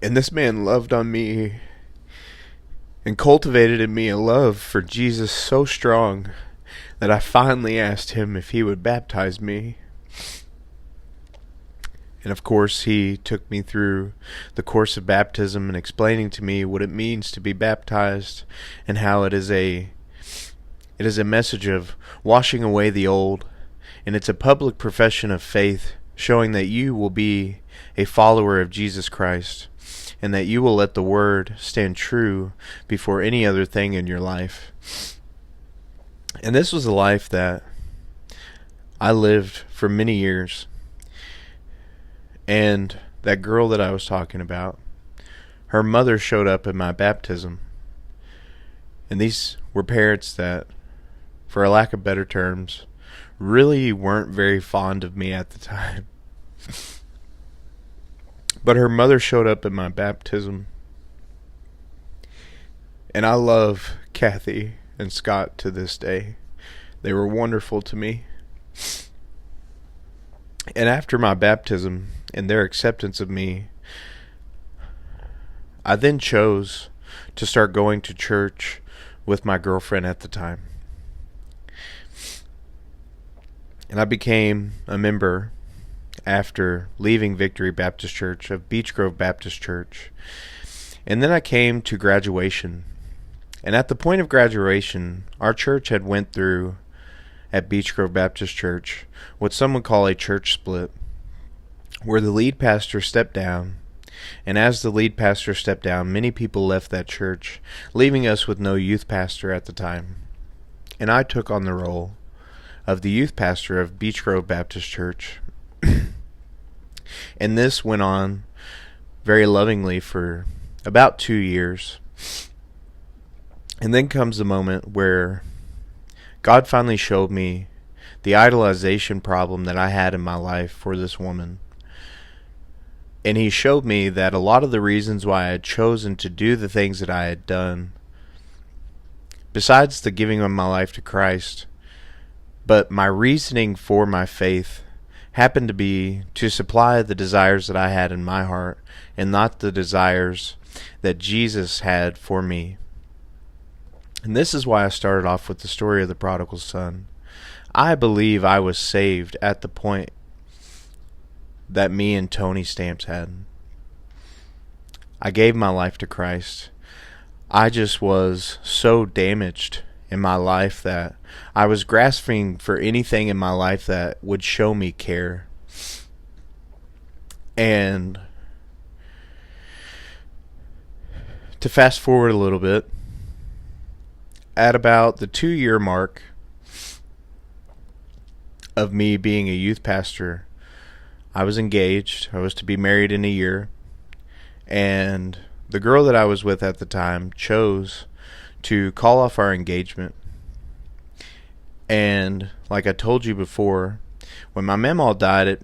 And this man loved on me and cultivated in me a love for Jesus so strong that I finally asked him if he would baptize me. And of course, he took me through the course of baptism and explaining to me what it means to be baptized and how it is a message of washing away the old, and it's a public profession of faith showing that you will be a follower of Jesus Christ and that you will let the word stand true before any other thing in your life. And this was a life that I lived for many years. And that girl that I was talking about, her mother showed up at my baptism. And these were parents that, for a lack of better terms, really weren't very fond of me at the time. But her mother showed up at my baptism. And I love Kathy and Scott to this day. They were wonderful to me. And after my baptism and their acceptance of me, I then chose to start going to church with my girlfriend at the time. And I became a member after leaving Victory Baptist Church of Beech Grove Baptist Church. And then I came to graduation. And at the point of graduation, our church had went through, at Beech Grove Baptist Church, what some would call a church split, where the lead pastor stepped down. And as the lead pastor stepped down, many people left that church, leaving us with no youth pastor at the time. And I took on the role of the youth pastor of Beech Grove Baptist Church. And this went on very lovingly for about 2 years. And then comes the moment where God finally showed me the idolization problem that I had in my life for this woman. And he showed me that a lot of the reasons why I had chosen to do the things that I had done, besides the giving of my life to Christ, but my reasoning for my faith happened to be to supply the desires that I had in my heart and not the desires that Jesus had for me. And this is why I started off with the story of the prodigal son. I believe I was saved at the point that me and Tony Stamps had. I gave my life to Christ. I just was so damaged in my life that I was grasping for anything in my life that would show me care. And to fast forward a little bit, at about the 2-year mark of me being a youth pastor, I was engaged. I was to be married in a year. And the girl that I was with at the time chose to call off our engagement. And like I told you before, when my mamaw died, it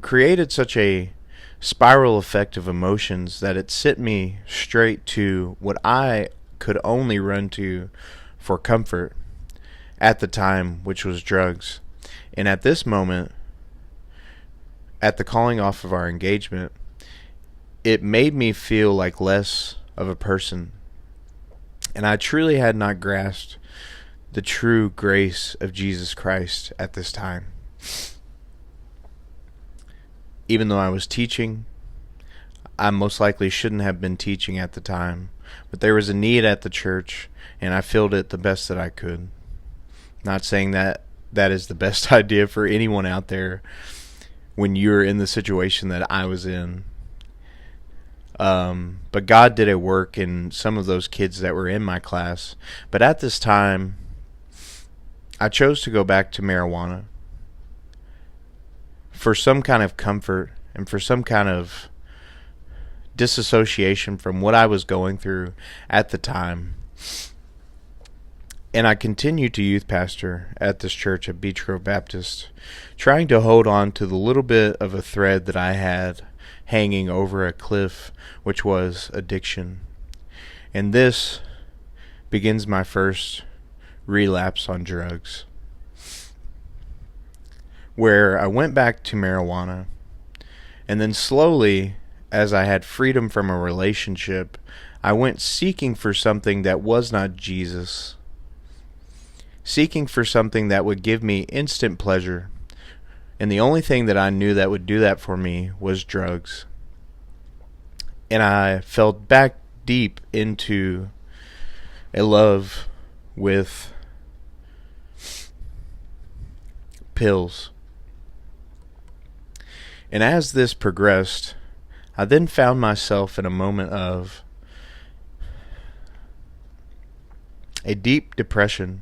created such a spiral effect of emotions that it sent me straight to what I could only run to for comfort at the time, which was drugs. And at this moment, at the calling off of our engagement, it made me feel like less of a person. And I truly had not grasped the true grace of Jesus Christ at this time. Even though I was teaching, I most likely shouldn't have been teaching at the time. But there was a need at the church, and I filled it the best that I could. Not saying that that is the best idea for anyone out there when you're in the situation that I was in. But God did a work in some of those kids that were in my class. But at this time, I chose to go back to marijuana for some kind of comfort and for some kind of disassociation from what I was going through at the time. And I continued to youth pastor at this church at Beech Grove Baptist, trying to hold on to the little bit of a thread that I had hanging over a cliff, which was addiction. And this begins my first relapse on drugs, where I went back to marijuana, and then slowly, as I had freedom from a relationship, I went seeking for something that was not Jesus, seeking for something that would give me instant pleasure. And the only thing that I knew that would do that for me was drugs. And I fell back deep into a love with pills. And as this progressed, I then found myself in a moment of a deep depression.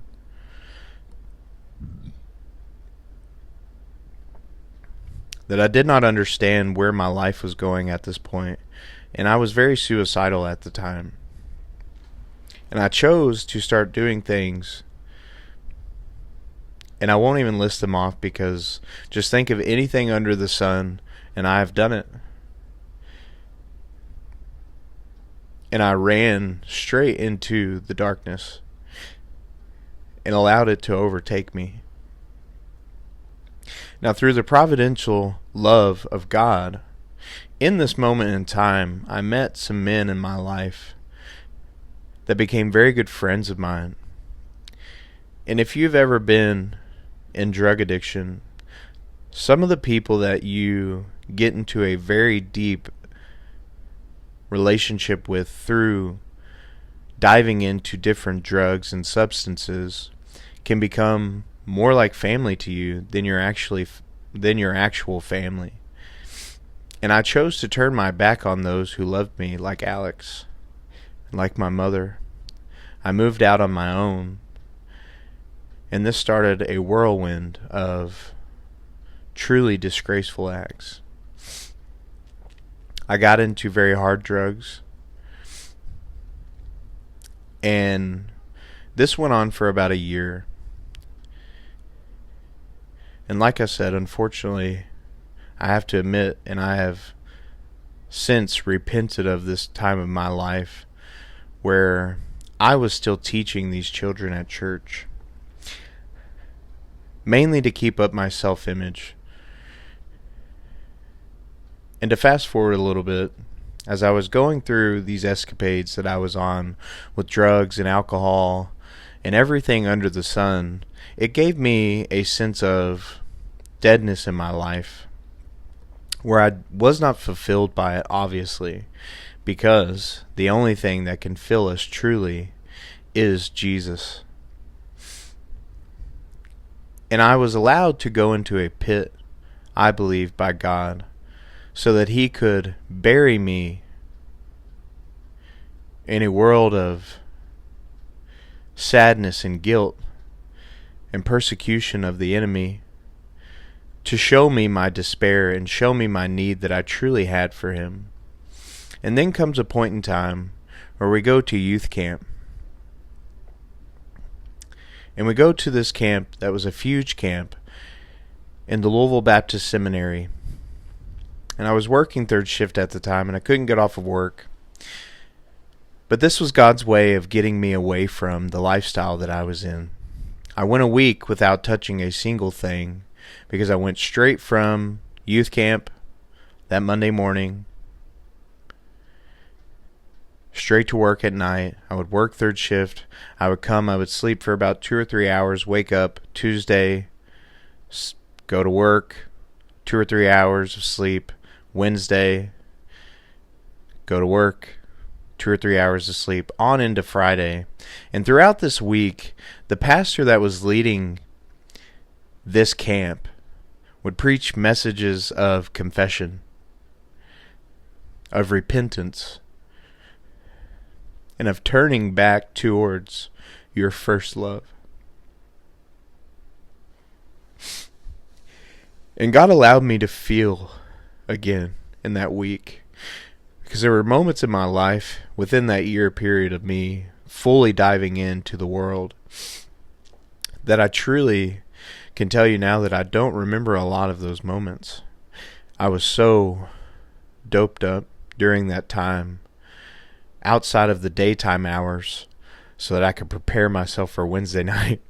That I did not understand where my life was going at this point, and I was very suicidal at the time. And I chose to start doing things, and I won't even list them off because just think of anything under the sun, and I have done it. And I ran straight into the darkness and allowed it to overtake me. Now, through the providential love of God, in this moment in time, I met some men in my life that became very good friends of mine. And if you've ever been in drug addiction, some of the people that you get into a very deep relationship with through diving into different drugs and substances can become more like family to you than your actual family. And I chose to turn my back on those who loved me, like Alex, like my mother. I moved out on my own, and this started a whirlwind of truly disgraceful acts. I got into very hard drugs, and this went on for about a year. And like I said, unfortunately, I have to admit, and I have since repented of this time of my life where I was still teaching these children at church, mainly to keep up my self-image. And to fast forward a little bit, as I was going through these escapades that I was on with drugs and alcohol and everything under the sun, it gave me a sense of deadness in my life where I was not fulfilled by it, obviously, because the only thing that can fill us truly is Jesus. And I was allowed to go into a pit, I believe, by God, so that He could bury me in a world of sadness and guilt and persecution of the enemy, to show me my despair and show me my need that I truly had for Him. And then comes a point in time where we go to youth camp. And we go to this camp that was a huge camp in the Louisville Baptist Seminary. And I was working third shift at the time, and I couldn't get off of work. But this was God's way of getting me away from the lifestyle that I was in. I went a week without touching a single thing, because I went straight from youth camp that Monday morning, straight to work at night. I would work third shift. I would sleep for about 2 or 3 hours, wake up Tuesday, go to work, 2 or 3 hours of sleep. Wednesday, go to work, 2 or 3 hours of sleep, on into Friday. And throughout this week, the pastor that was leading this camp would preach messages of confession, of repentance, and of turning back towards your first love. And God allowed me to feel again in that week, because there were moments in my life within that year period of me fully diving into the world that I truly can tell you now that I don't remember a lot of those moments. I was so doped up during that time outside of the daytime hours so that I could prepare myself for Wednesday night.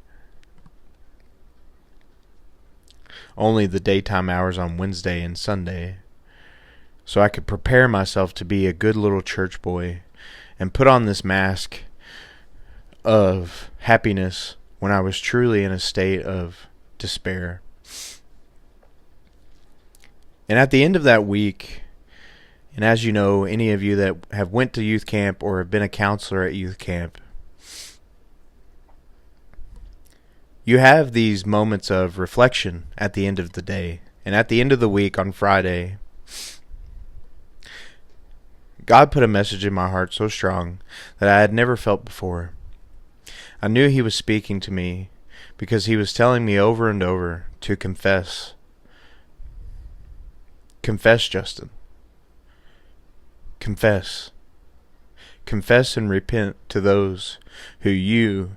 Only the daytime hours on Wednesday and Sunday, so I could prepare myself to be a good little church boy and put on this mask of happiness when I was truly in a state of despair. And at the end of that week, and as you know, any of you that have went to youth camp or have been a counselor at youth camp, you have these moments of reflection at the end of the day. And at the end of the week on Friday, God put a message in my heart so strong that I had never felt before. I knew He was speaking to me because He was telling me over and over to confess. Confess, Justin. Confess. Confess and repent to those who you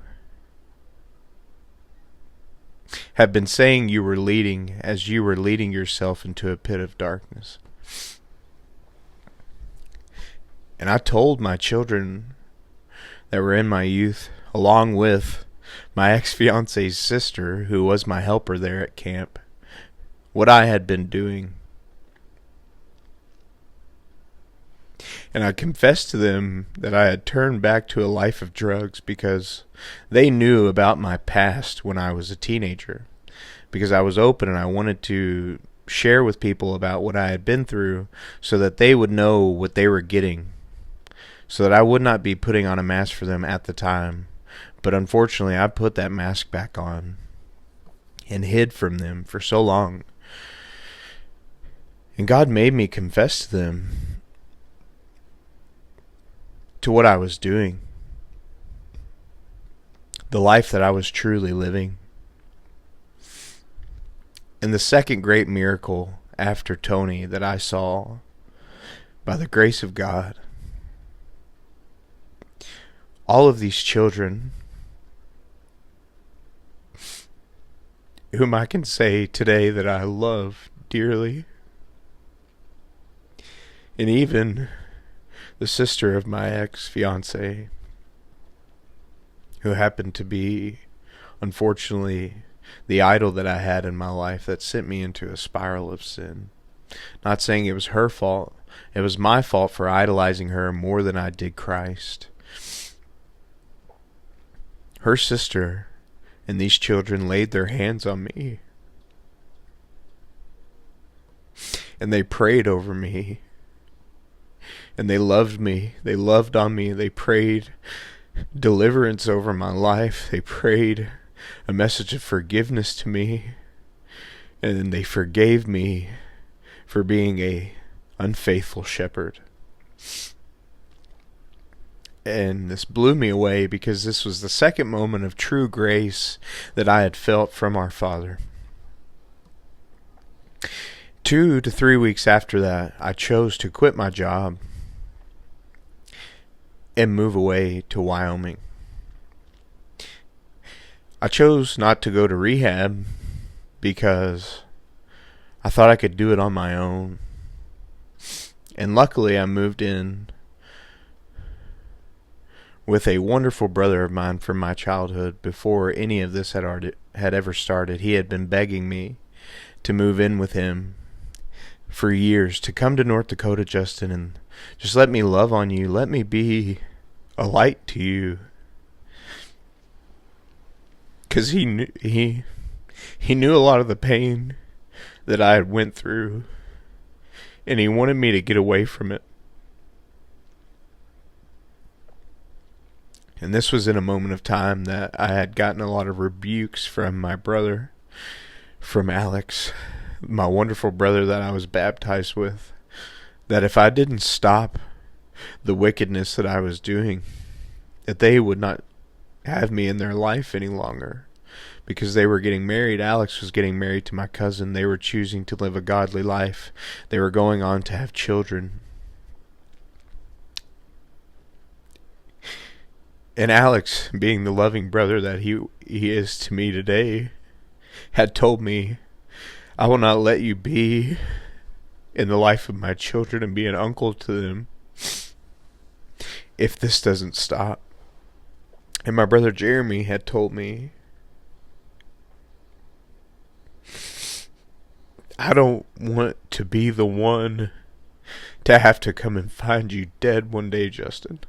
have been saying you were leading as you were leading yourself into a pit of darkness. And I told my children that were in my youth, along with my ex-fiance's sister, who was my helper there at camp, what I had been doing. And I confessed to them that I had turned back to a life of drugs because they knew about my past when I was a teenager. Because I was open and I wanted to share with people about what I had been through so that they would know what they were getting. So that I would not be putting on a mask for them at the time. But unfortunately, I put that mask back on and hid from them for so long. And God made me confess to them to what I was doing, the life that I was truly living. And the second great miracle after Tony that I saw by the grace of God, all of these children whom I can say today that I love dearly, and even the sister of my ex-fiance, who happened to be, unfortunately, the idol that I had in my life that sent me into a spiral of sin. Not saying it was her fault. It was my fault for idolizing her more than I did Christ. Her sister and these children laid their hands on me. And they prayed over me. And they loved me. They loved on me. They prayed deliverance over my life. They prayed a message of forgiveness to me. And then they forgave me for being a unfaithful shepherd. And this blew me away because this was the second moment of true grace that I had felt from our Father. 2 to 3 weeks after that, I chose to quit my job and move away to Wyoming. I chose not to go to rehab because I thought I could do it on my own. And luckily I moved in with a wonderful brother of mine from my childhood before any of this had ever started. He had been begging me to move in with him for years, to come to North Dakota, Justin, and just let me love on you. Let me be a light to you. Because he knew a lot of the pain that I had went through, and he wanted me to get away from it. And this was in a moment of time that I had gotten a lot of rebukes from my brother, from Alex, my wonderful brother that I was baptized with, that if I didn't stop the wickedness that I was doing, that they would not have me in their life any longer, because they were getting married. Alex was getting married to my cousin. They were choosing to live a godly life. They were going on to have children. And Alex, being the loving brother that he is to me today, had told me, I will not let you be in the life of my children and be an uncle to them if this doesn't stop. And my brother Jeremy had told me, I don't want to be the one to have to come and find you dead one day, Justin.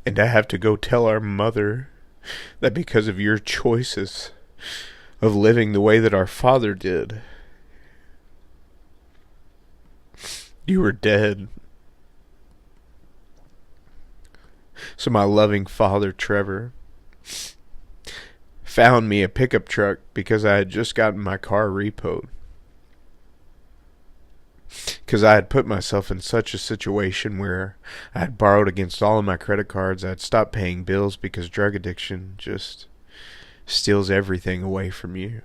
And I have to go tell our mother that because of your choices of living the way that our father did, you were dead. So my loving father, Trevor, found me a pickup truck because I had just gotten my car repoed. Because I had put myself in such a situation where I had borrowed against all of my credit cards. I had stopped paying bills because drug addiction just steals everything away from you.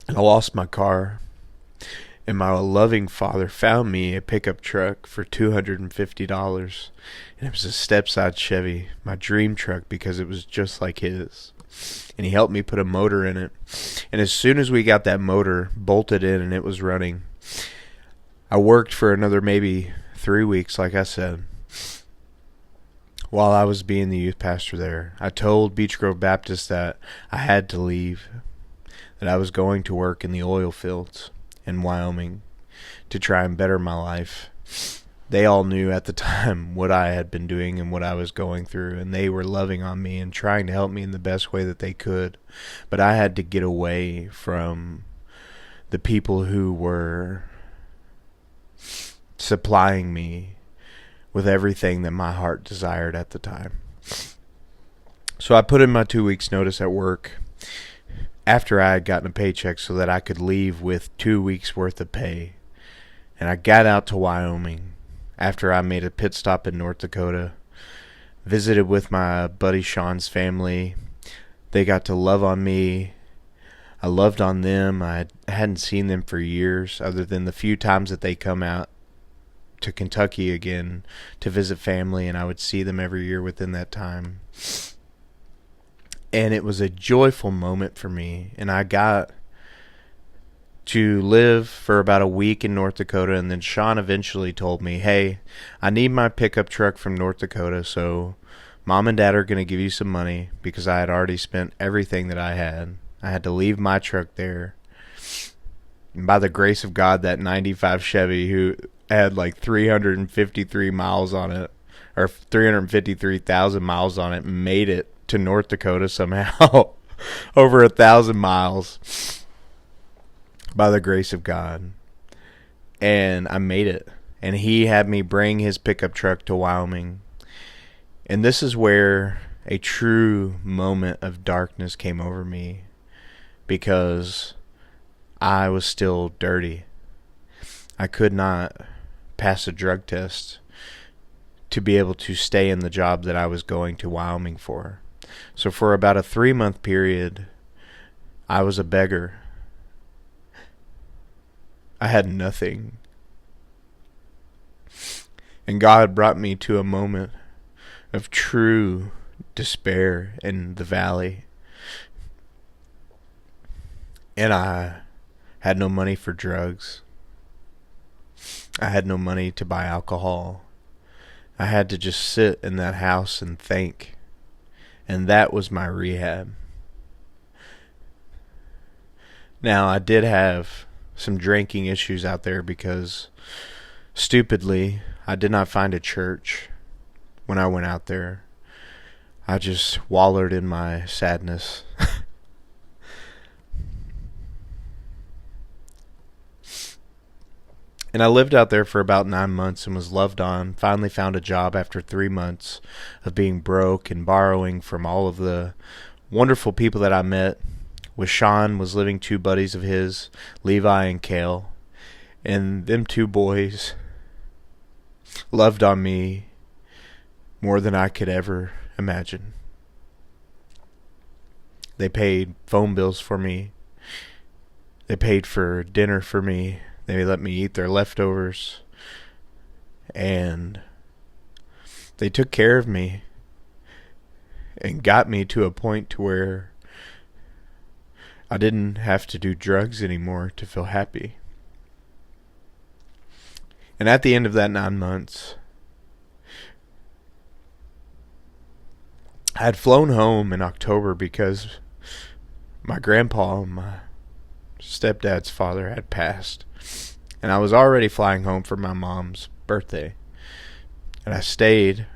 I lost my car, and my loving father found me a pickup truck for $250. And it was a step-side Chevy, my dream truck, because it was just like his. And he helped me put a motor in it. And as soon as we got that motor bolted in and it was running, I worked for another maybe 3 weeks, like I said, while I was being the youth pastor there. I told Beech Grove Baptist that I had to leave, that I was going to work in the oil fields in Wyoming to try and better my life. They all knew at the time what I had been doing and what I was going through, and they were loving on me and trying to help me in the best way that they could. But I had to get away from the people who were supplying me with everything that my heart desired at the time. So I put in my 2 weeks notice at work after I had gotten a paycheck so that I could leave with 2 weeks worth of pay. And I got out to Wyoming after I made a pit stop in North Dakota, visited with my buddy Sean's family. They got to love on me. I loved on them. I hadn't seen them for years, other than the few times that they come out to Kentucky again to visit family, and I would see them every year within that time. And it was a joyful moment for me, and I got to live for about a week in North Dakota, and then Sean eventually told me, hey, I need my pickup truck from North Dakota, so Mom and Dad are going to give you some money, because I had already spent everything that I had. I had to leave my truck there. And by the grace of God, that 95 Chevy, who had like 353 miles on it, or 353,000 miles on it, made it to North Dakota somehow. Over 1,000 miles. By the grace of God. And I made it. And he had me bring his pickup truck to Wyoming. And this is where a true moment of darkness came over me, because I was still dirty. I could not pass a drug test to be able to stay in the job that I was going to Wyoming for. So for about a 3-month period, I was a beggar. I had nothing. And God brought me to a moment of true despair in the valley. And I had no money for drugs. I had no money to buy alcohol. I had to just sit in that house and think. And that was my rehab. Now, I did have some drinking issues out there because, stupidly, I did not find a church when I went out there. I just wallowed in my sadness. And I lived out there for about 9 months and was loved on. Finally found a job after 3 months of being broke and borrowing from all of the wonderful people that I met. With Sean was living 2 buddies of his, Levi and Kale. And them 2 boys loved on me more than I could ever imagine. They paid phone bills for me. They paid for dinner for me. They let me eat their leftovers. And they took care of me and got me to a point to where I didn't have to do drugs anymore to feel happy. And at the end of that 9 months, I had flown home in October because my grandpa, my stepdad's father, had passed. And I was already flying home for my mom's birthday. And I stayed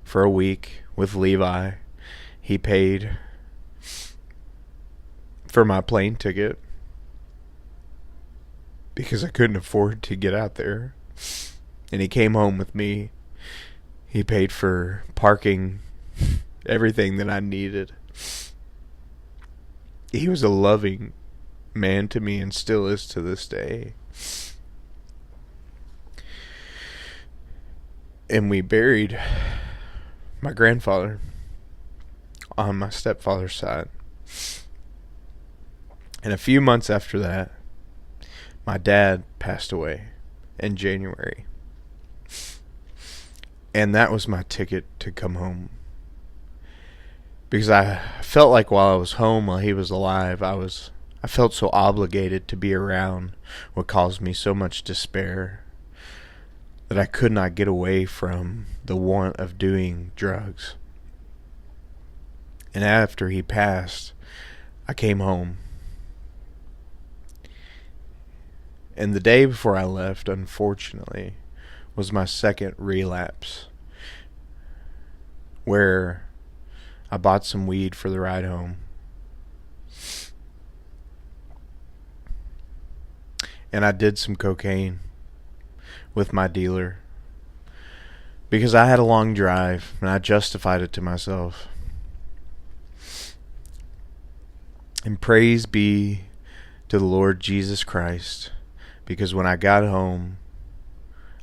for a week with Levi. He paid for my plane ticket because I couldn't afford to get out there. And he came home with me. He paid for parking, everything that I needed. He was a loving man to me and still is to this day. And we buried my grandfather on my stepfather's side. And a few months after that, my dad passed away in January. And that was my ticket to come home. Because I felt like while I was home, while he was alive, I felt so obligated to be around what caused me so much despair that I could not get away from the want of doing drugs. And after he passed, I came home. And the day before I left, unfortunately, was my second relapse, where I bought some weed for the ride home. And I did some cocaine with my dealer because I had a long drive and I justified it to myself. And praise be to the Lord Jesus Christ, because when I got home,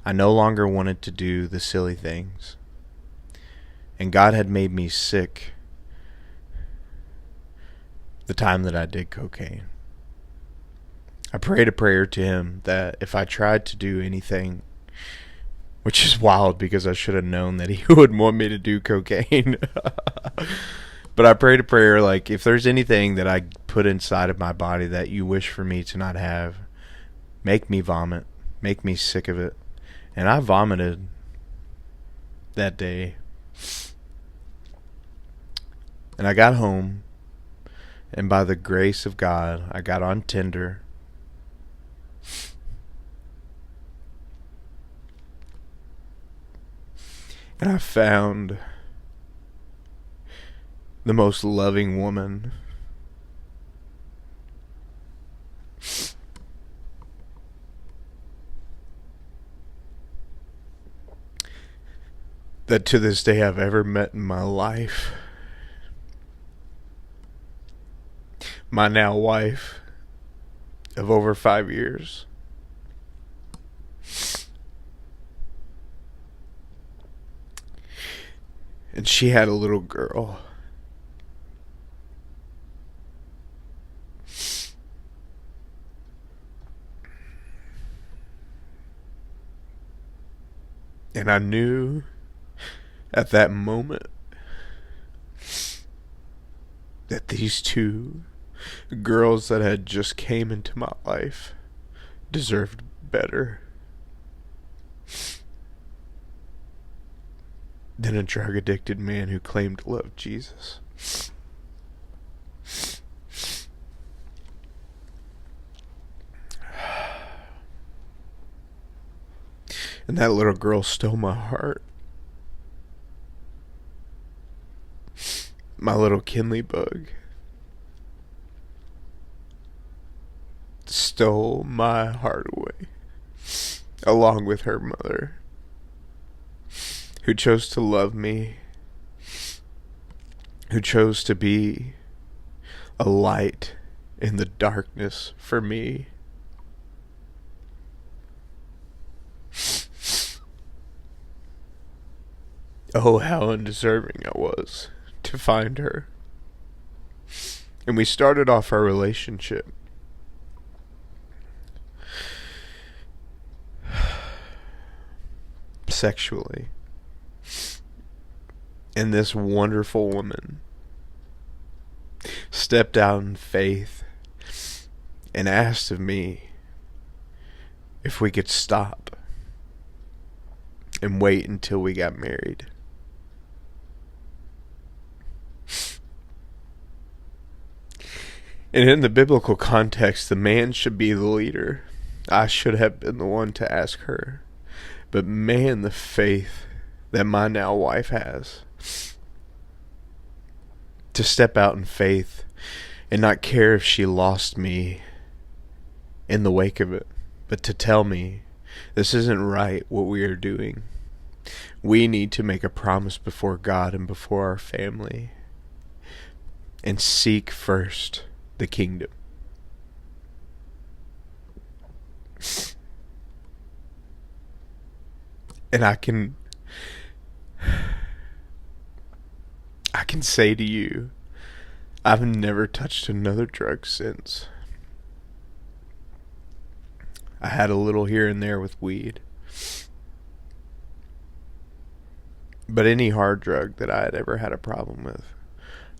I no longer wanted to do the silly things. And God had made me sick the time that I did cocaine. I prayed a prayer to him that if I tried to do anything, which is wild because I should have known that he would want me to do cocaine. But I prayed a prayer like, if there's anything that I put inside of my body that you wish for me to not have, make me vomit, make me sick of it. And I vomited that day. And I got home, and by the grace of God, I got on Tinder. And I found the most loving woman. That to this day I've ever met in my life. My now wife of over 5 years. And she had a little girl. And I knew at that moment that these 2 girls that had just came into my life deserved better than a drug addicted man who claimed to love Jesus. And that little girl stole my heart. My little Kinley bug stole my heart away. along with her mother, who chose to love me, who chose to be a light in the darkness for me. Oh, how undeserving I was to find her. And we started off our relationship sexually. And this wonderful woman stepped out in faith and asked of me if we could stop and wait until we got married. And in the biblical context, the man should be the leader. I should have been the one to ask her. But man, the faith that my now wife has to step out in faith and not care if she lost me in the wake of it, but to tell me this isn't right what we are doing. We need to make a promise before God and before our family and seek first the kingdom. And I can say to you, I've never touched another drug since. I had a little here and there with weed. But any hard drug that I had ever had a problem with,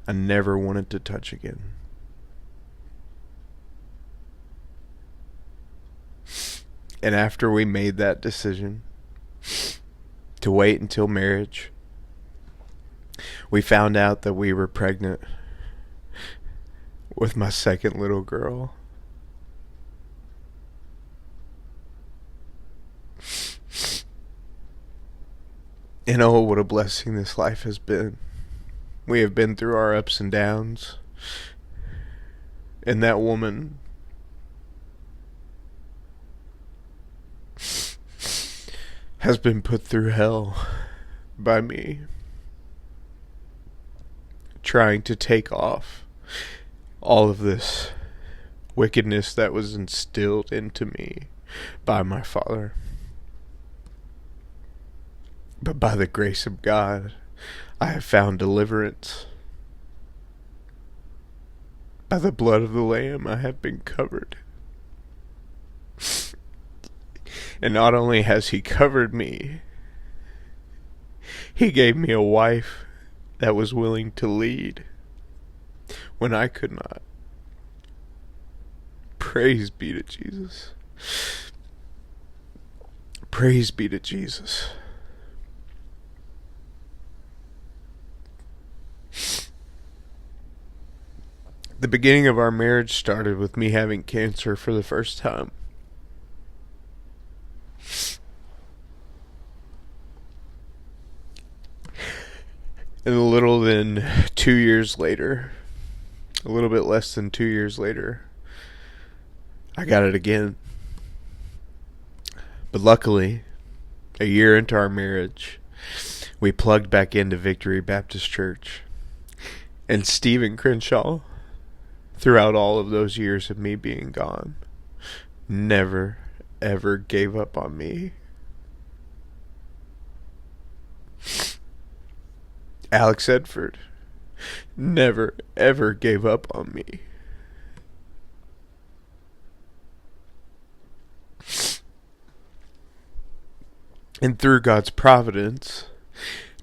I never wanted to touch again. And after we made that decision to wait until marriage, we found out that we were pregnant with my second little girl. And oh, what a blessing this life has been. We have been through our ups and downs. And that woman has been put through hell by me, trying to take off all of this wickedness that was instilled into me by my father. But by the grace of God, I have found deliverance. By the blood of the Lamb, I have been covered. And not only has He covered me, He gave me a wife that was willing to lead when I could not. Praise be to Jesus. Praise be to Jesus. The beginning of our marriage started with me having cancer for the first time. And a little than 2 years later, a little bit less than 2 years later, I got it again. But luckily, a year into our marriage, we plugged back into Victory Baptist Church. And Stephen Crenshaw, throughout all of those years of me being gone, never, ever gave up on me. Alex Edford never, ever gave up on me. And through God's providence,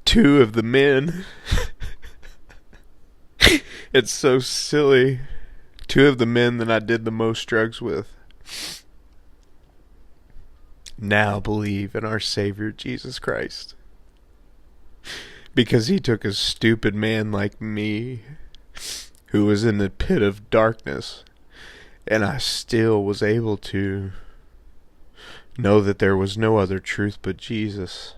two of the men, it's so silly, two of the men that I did the most drugs with now believe in our Savior Jesus Christ. Because He took a stupid man like me, who was in the pit of darkness, and I still was able to know that there was no other truth but Jesus.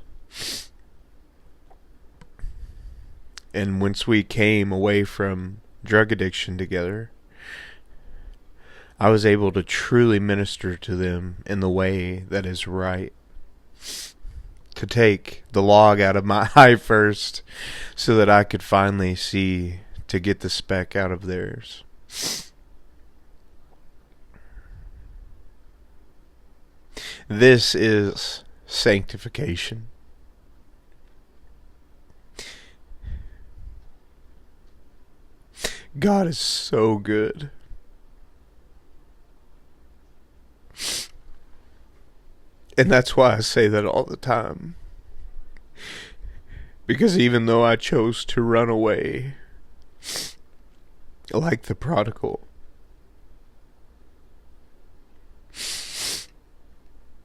And once we came away from drug addiction together, I was able to truly minister to them in the way that is right. To take the log out of my eye first so that I could finally see, to get the speck out of theirs. This is sanctification. God is so good. And that's why I say that all the time. Because even though I chose to run away, like the prodigal,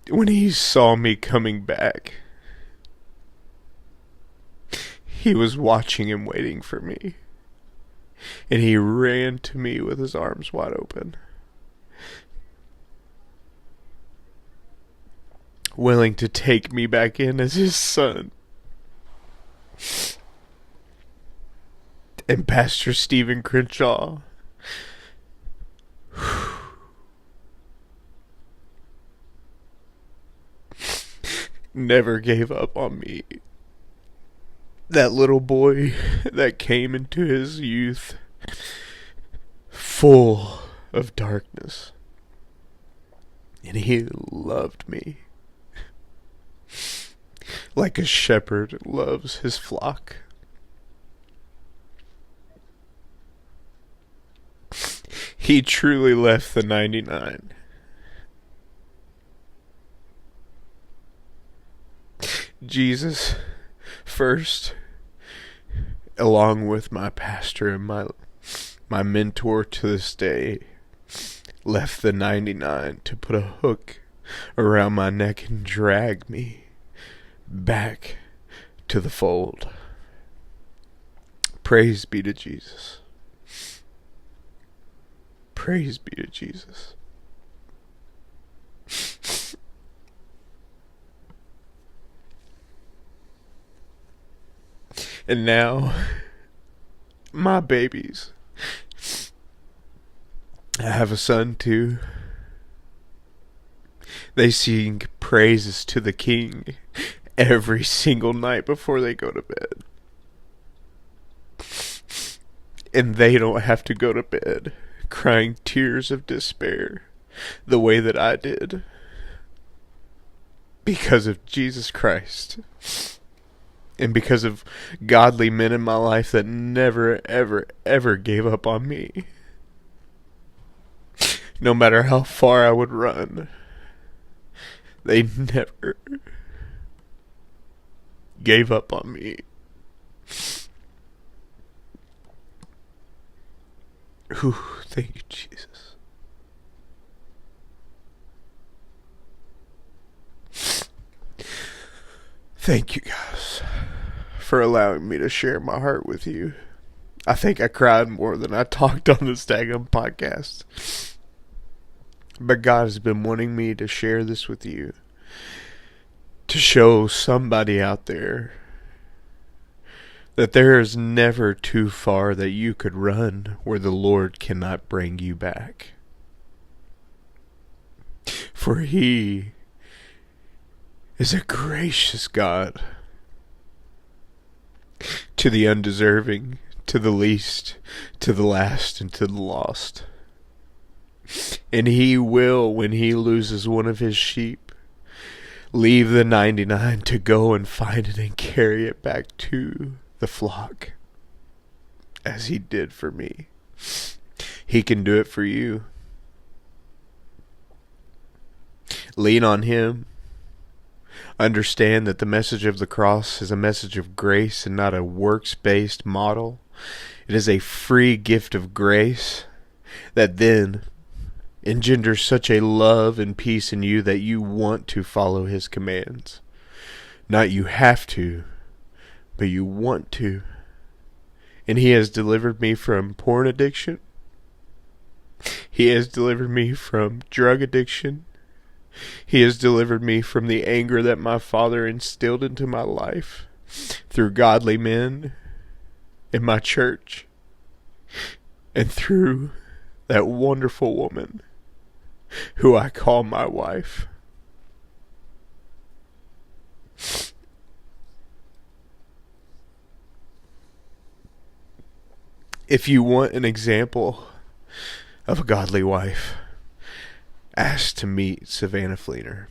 when he saw me coming back, he was watching and waiting for me. And he ran to me with his arms wide open, willing to take me back in as his son. And Pastor Stephen Crenshaw, never gave up on me. That little boy that came into his youth full of darkness. And he loved me like a shepherd loves his flock. He truly left the 99. Jesus first, along with my pastor and my mentor to this day, left the 99 to put a hook around my neck and drag me back to the fold. Praise be to Jesus. Praise be to Jesus. And now, my babies. I have a son too. They sing praises to the King every single night before they go to bed. And they don't have to go to bed crying tears of despair the way that I did. Because of Jesus Christ. And because of godly men in my life that never, ever, ever gave up on me. No matter how far I would run, they never gave up on me. Ooh, thank you, Jesus. Thank you guys for allowing me to share my heart with you. I think I cried more than I talked on the Stagum podcast. But God has been wanting me to share this with you. To show somebody out there that there is never too far that you could run where the Lord cannot bring you back. For He is a gracious God to the undeserving, to the least, to the last, and to the lost. And He will, when He loses one of His sheep, leave the 99 to go and find it and carry it back to the flock, as He did for me. He can do it for you. Lean on Him. Understand that the message of the cross is a message of grace and not a works-based model. It is a free gift of grace that then engenders such a love and peace in you that you want to follow His commands. Not you have to, but you want to. And He has delivered me from porn addiction. He has delivered me from drug addiction. He has delivered me from the anger that my father instilled into my life through godly men in my church and through that wonderful woman who I call my wife. If you want an example of a godly wife, ask to meet Savannah Fleener.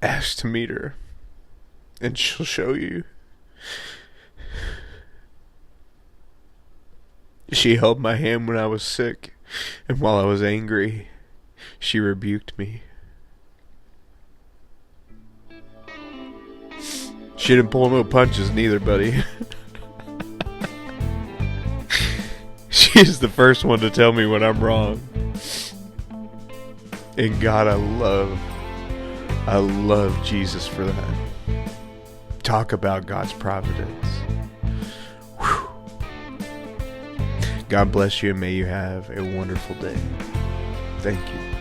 Ask to meet her, and she'll show you. She held my hand when I was sick, and while I was angry, she rebuked me. She didn't pull no punches neither, buddy. She's the first one to tell me when I'm wrong. And God, I love Jesus for that. Talk about God's providence. Whew. God bless you, and may you have a wonderful day. Thank you.